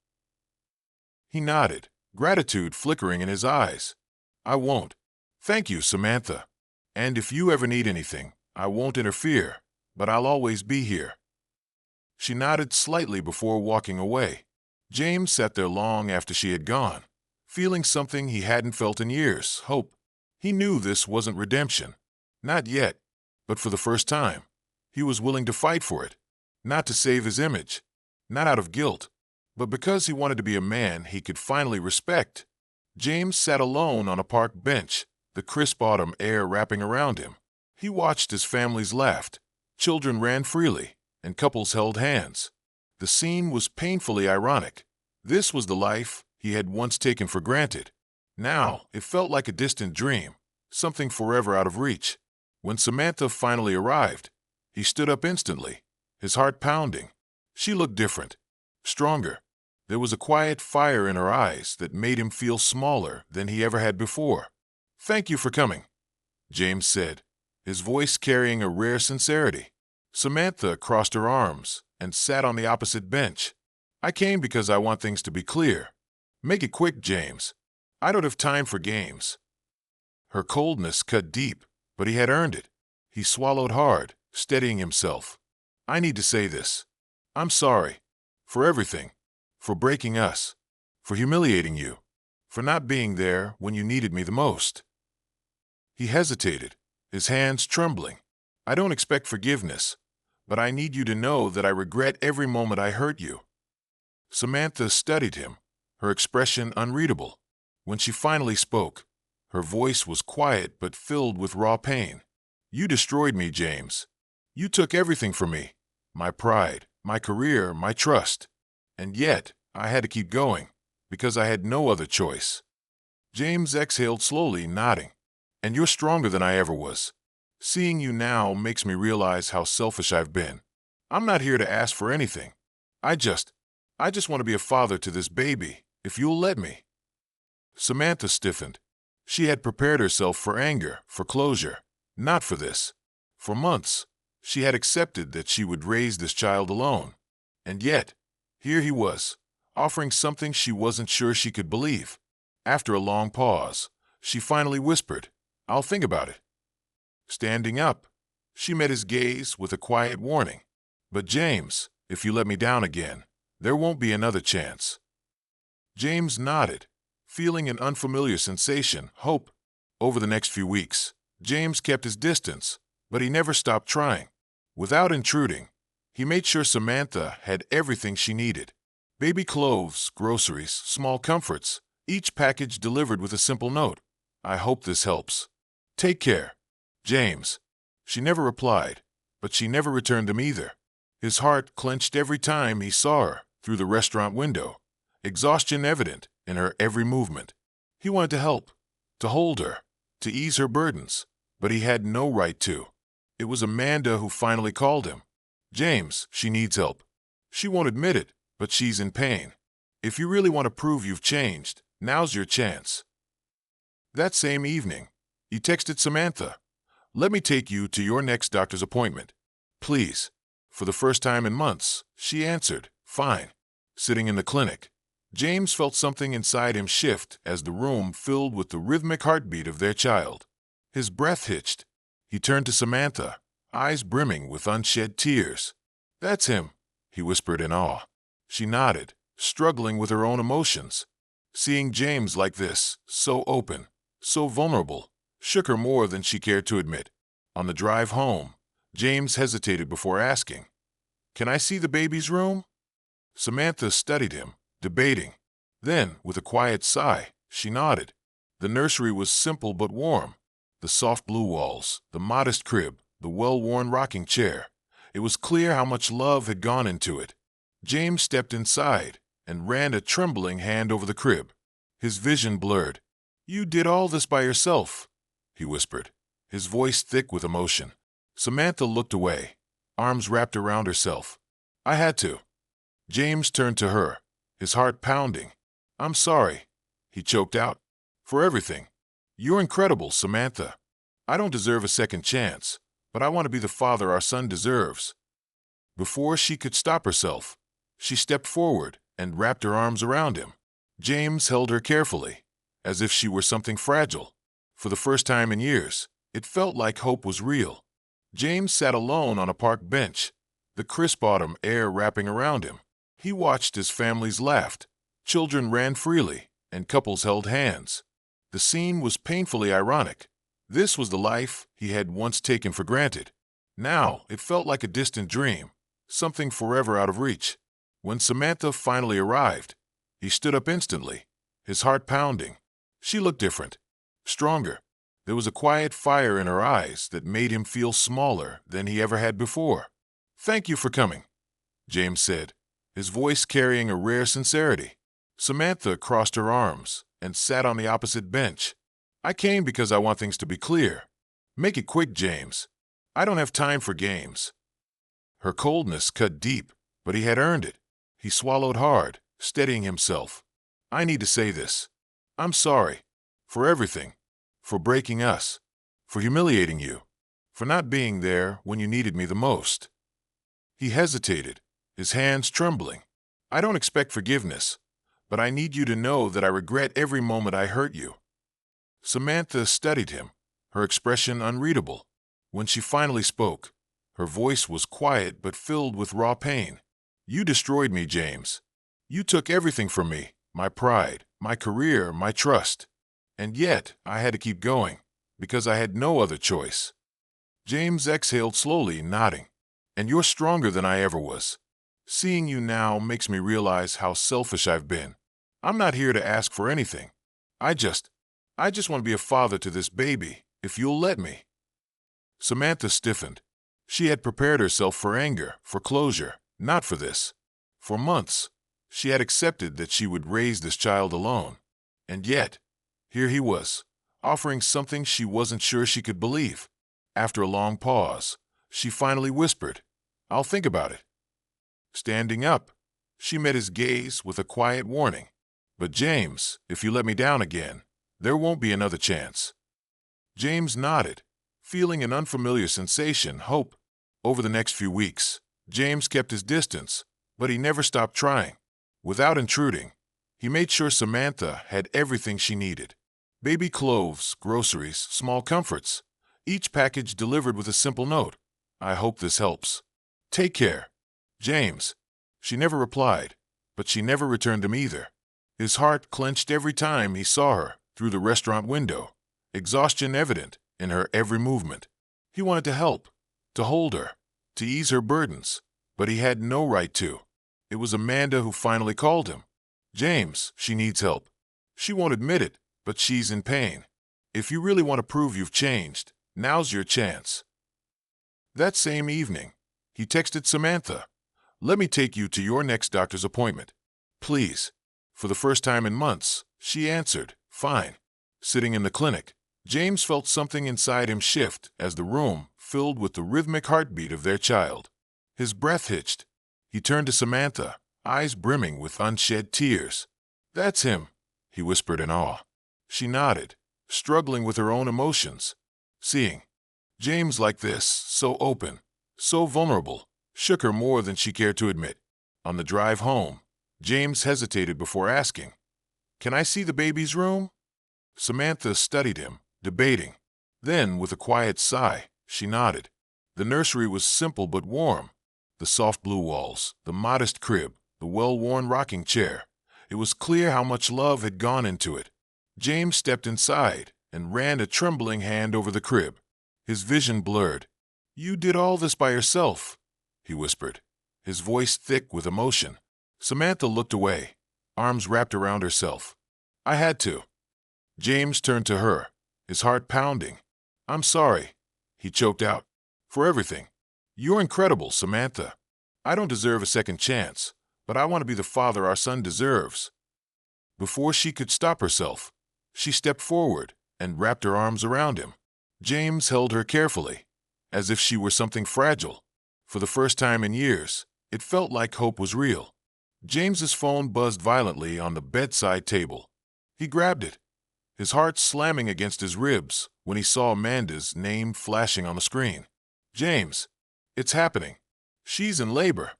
He nodded, gratitude flickering in his eyes. I won't. Thank you, Samantha. And if you ever need anything, I won't interfere, but I'll always be here. She nodded slightly before walking away. James sat there long after she had gone, feeling something he hadn't felt in years, hope. He knew this wasn't redemption. Not yet, but for the first time, he was willing to fight for it. Not to save his image, not out of guilt, but because he wanted to be a man he could finally respect. James sat alone on a park bench, the crisp autumn air wrapping around him. He watched as families laughed, children ran freely, and couples held hands. The scene was painfully ironic. This was the life he had once taken for granted. Now it felt like a distant dream, something forever out of reach. When Samantha finally arrived, he stood up instantly, his heart pounding. She looked different, stronger. There was a quiet fire in her eyes that made him feel smaller than he ever had before. Thank you for coming, James said, his voice carrying a rare sincerity. Samantha crossed her arms and sat on the opposite bench. I came because I want things to be clear. Make it quick, James. I don't have time for games. Her coldness cut deep, but he had earned it. He swallowed hard, steadying himself. I need to say this. I'm sorry. For everything. For breaking us. For humiliating you. For not being there when you needed me the most. He hesitated, his hands trembling. I don't expect forgiveness, but I need you to know that I regret every moment I hurt you. Samantha studied him, her expression unreadable. When she finally spoke, her voice was quiet but filled with raw pain. You destroyed me, James. You took everything from me. My pride, my career, my trust. And yet, I had to keep going, because I had no other choice. James exhaled slowly, nodding. And you're stronger than I ever was. Seeing you now makes me realize how selfish I've been. I'm not here to ask for anything. I just want to be a father to this baby, if you'll let me. Samantha stiffened. She had prepared herself for anger, for closure, not for this. For months, she had accepted that she would raise this child alone. And yet, here he was, offering something she wasn't sure she could believe. After a long pause, she finally whispered, I'll think about it. Standing up, she met his gaze with a quiet warning. But James, if you let me down again, there won't be another chance. James nodded, feeling an unfamiliar sensation, hope. Over the next few weeks, James kept his distance, but he never stopped trying. Without intruding, he made sure Samantha had everything she needed. Baby clothes, groceries, small comforts, each package delivered with a simple note. I hope this helps. Take care. James. She never replied, but she never returned him either. His heart clenched every time he saw her through the restaurant window, exhaustion evident in her every movement. He wanted to help, to hold her, to ease her burdens, but he had no right to. It was Amanda who finally called him. James, she needs help. She won't admit it, but she's in pain. If you really want to prove you've changed, now's your chance. That same evening, he texted Samantha, Let me take you to your next doctor's appointment. Please. For the first time in months, she answered, Fine. Sitting in the clinic, James felt something inside him shift as the room filled with the rhythmic heartbeat of their child. His breath hitched. He turned to Samantha, eyes brimming with unshed tears. That's him, he whispered in awe. She nodded, struggling with her own emotions. Seeing James like this, so open, so vulnerable, shook her more than she cared to admit. On the drive home, James hesitated before asking, Can I see the baby's room? Samantha studied him, debating. Then, with a quiet sigh, she nodded. The nursery was simple but warm. The soft blue walls, the modest crib, the well-worn rocking chair. It was clear how much love had gone into it. James stepped inside and ran a trembling hand over the crib. His vision blurred. You did all this by yourself, he whispered, his voice thick with emotion. Samantha looked away, arms wrapped around herself. I had to. James turned to her, his heart pounding. I'm sorry, he choked out. For everything. You're incredible, Samantha. I don't deserve a second chance, but I want to be the father our son deserves. Before she could stop herself, she stepped forward and wrapped her arms around him. James held her carefully, as if she were something fragile. For the first time in years, it felt like hope was real. James sat alone on a park bench, the crisp autumn air wrapping around him. He watched as families laughed, children ran freely, and couples held hands. The scene was painfully ironic. This was the life he had once taken for granted. Now it felt like a distant dream, something forever out of reach. When Samantha finally arrived, he stood up instantly, his heart pounding. She looked different, stronger. There was a quiet fire in her eyes that made him feel smaller than he ever had before. Thank you for coming, James said, his voice carrying a rare sincerity. Samantha crossed her arms and sat on the opposite bench. I came because I want things to be clear. Make it quick, James. I don't have time for games. Her coldness cut deep, but he had earned it. He swallowed hard, steadying himself. I need to say this. I'm sorry. For everything. For breaking us. For humiliating you. For not being there when you needed me the most. He hesitated, his hands trembling. I don't expect forgiveness, but I need you to know that I regret every moment I hurt you. Samantha studied him, her expression unreadable. When she finally spoke, her voice was quiet but filled with raw pain. "You destroyed me, James. You took everything from me, my pride, my career, my trust. And yet, I had to keep going, because I had no other choice." James exhaled slowly, nodding. "And you're stronger than I ever was. Seeing you now makes me realize how selfish I've been. I'm not here to ask for anything. I just want to be a father to this baby, if you'll let me." Samantha stiffened. She had prepared herself for anger, for closure, not for this. For months, she had accepted that she would raise this child alone. And yet, here he was, offering something she wasn't sure she could believe. After a long pause, she finally whispered, "I'll think about it." Standing up, she met his gaze with a quiet warning. "But James, if you let me down again, there won't be another chance." James nodded, feeling an unfamiliar sensation, hope. Over the next few weeks, James kept his distance, but he never stopped trying. Without intruding, he made sure Samantha had everything she needed. Baby clothes, groceries, small comforts. Each package delivered with a simple note. "I hope this helps. Take care. James." She never replied, but she never returned him either. His heart clenched every time he saw her through the restaurant window, exhaustion evident in her every movement. He wanted to help, to hold her, to ease her burdens, but he had no right to. It was Amanda who finally called him. "James, she needs help. She won't admit it, but she's in pain. If you really want to prove you've changed, now's your chance." That same evening, he texted Samantha, "Let me take you to your next doctor's appointment. Please." For the first time in months, she answered, "Fine." Sitting in the clinic, James felt something inside him shift as the room filled with the rhythmic heartbeat of their child. His breath hitched. He turned to Samantha, eyes brimming with unshed tears. "That's him," he whispered in awe. She nodded, struggling with her own emotions. Seeing James like this, so open, so vulnerable, shook her more than she cared to admit. On the drive home, James hesitated before asking, "Can I see the baby's room?" Samantha studied him, debating. Then, with a quiet sigh, she nodded. The nursery was simple but warm. The soft blue walls, the modest crib, the well-worn rocking chair. It was clear how much love had gone into it. James stepped inside and ran a trembling hand over the crib. His vision blurred. "You did all this by yourself," he whispered, his voice thick with emotion. Samantha looked away, arms wrapped around herself. "I had to." James turned to her, his heart pounding. "I'm sorry," he choked out, "for everything. You're incredible, Samantha. I don't deserve a second chance, but I want to be the father our son deserves." Before she could stop herself, she stepped forward and wrapped her arms around him. James held her carefully, as if she were something fragile. For the first time in years, it felt like hope was real. James's phone buzzed violently on the bedside table. He grabbed it, his heart slamming against his ribs when he saw Amanda's name flashing on the screen. "James, it's happening. She's in labor."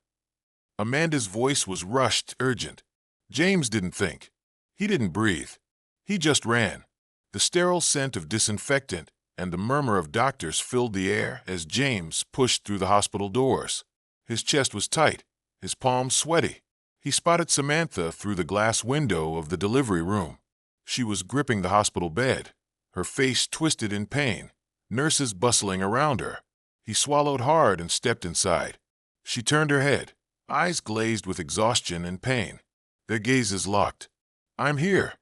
Amanda's voice was rushed, urgent. James didn't think. He didn't breathe. He just ran. The sterile scent of disinfectant and the murmur of doctors filled the air as James pushed through the hospital doors. His chest was tight, his palms sweaty. He spotted Samantha through the glass window of the delivery room. She was gripping the hospital bed, her face twisted in pain, nurses bustling around her. He swallowed hard and stepped inside. She turned her head, eyes glazed with exhaustion and pain. Their gazes locked. "I'm here,"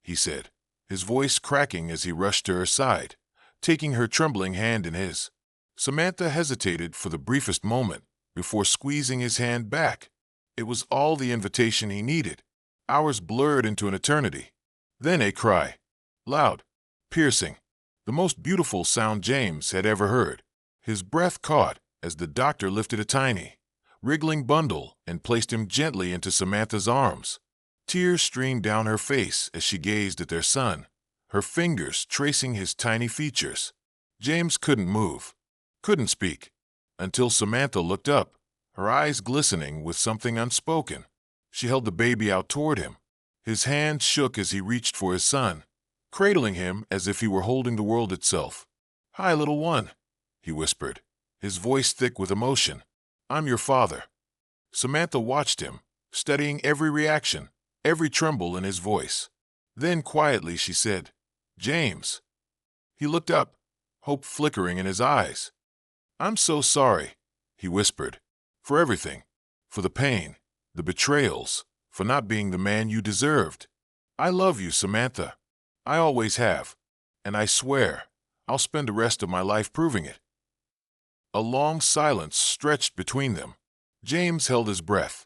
he said, his voice cracking as he rushed to her side, taking her trembling hand in his. Samantha hesitated for the briefest moment before squeezing his hand back. It was all the invitation he needed. Hours blurred into an eternity. Then a cry. Loud, piercing, the most beautiful sound James had ever heard. His breath caught as the doctor lifted a tiny, wriggling bundle and placed him gently into Samantha's arms. Tears streamed down her face as she gazed at their son, her fingers tracing his tiny features. James couldn't move, couldn't speak, until Samantha looked up, her eyes glistening with something unspoken. She held the baby out toward him. His hand shook as he reached for his son, cradling him as if he were holding the world itself. "Hi, little one," he whispered, his voice thick with emotion. "I'm your father." Samantha watched him, studying every reaction, every tremble in his voice. Then quietly she said, "James." He looked up, hope flickering in his eyes. "I'm so sorry," he whispered, "for everything, for the pain, the betrayals, for not being the man you deserved. I love you, Samantha. I always have, and I swear I'll spend the rest of my life proving it." A long silence stretched between them. James held his breath.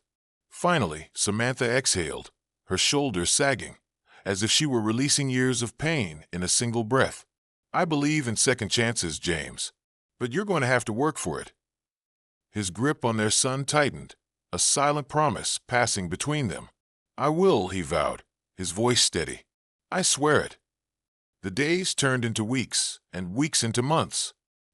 Finally, Samantha exhaled, her shoulders sagging, as if she were releasing years of pain in a single breath. "I believe in second chances, James, but you're going to have to work for it." His grip on their son tightened, a silent promise passing between them. "I will," he vowed, his voice steady. "I swear it." The days turned into weeks, and weeks into months.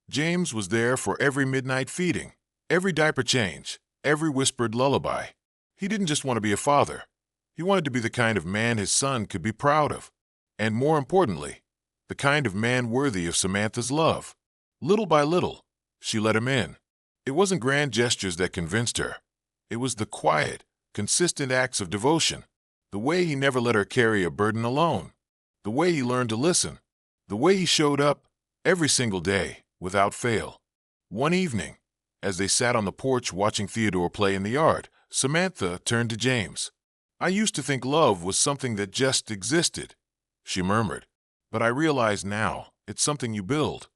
James was there for every midnight feeding, every diaper change, every whispered lullaby. He didn't just want to be a father. He wanted to be the kind of man his son could be proud of. And more importantly, the kind of man worthy of Samantha's love. Little by little, she let him in. It wasn't grand gestures that convinced her. It was the quiet, consistent acts of devotion, the way he never let her carry a burden alone, the way he learned to listen, the way he showed up every single day, without fail. One evening, as they sat on the porch watching Theodore play in the yard, Samantha turned to James. "I used to think love was something that just existed," she murmured, "but I realize now it's something you build."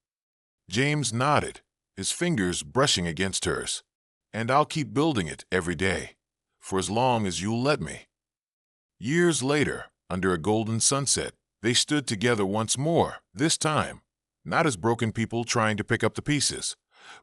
James nodded, his fingers brushing against hers. "And I'll keep building it every day, for as long as you'll let me." Years later, under a golden sunset, they stood together once more, this time, not as broken people trying to pick up the pieces,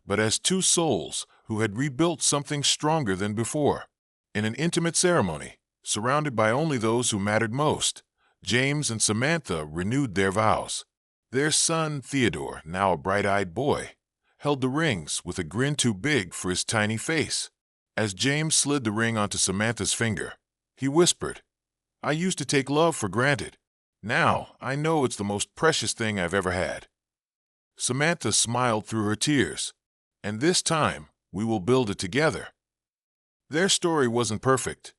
but as two souls who had rebuilt something stronger than before. In an intimate ceremony, surrounded by only those who mattered most, James and Samantha renewed their vows. Their son, Theodore, now a bright-eyed boy, held the rings with a grin too big for his tiny face. As James slid the ring onto Samantha's finger, he whispered, "I used to take love for granted. Now I know it's the most precious thing I've ever had." Samantha smiled through her tears, "And this time we will build it together." Their story wasn't perfect.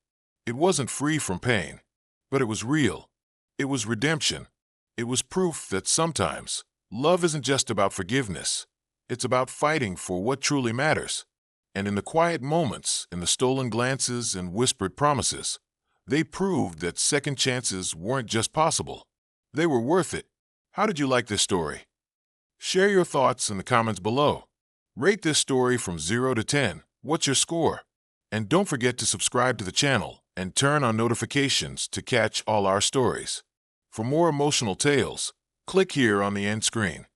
It wasn't free from pain, but it was real. It was redemption. It was proof that sometimes love isn't just about forgiveness. It's about fighting for what truly matters. And in the quiet moments, in the stolen glances and whispered promises, they proved that second chances weren't just possible. They were worth it. How did you like this story? Share your thoughts in the comments below. Rate this story from 0 to 10. What's your score? And don't forget to subscribe to the channel and turn on notifications to catch all our stories. For more emotional tales, click here on the end screen.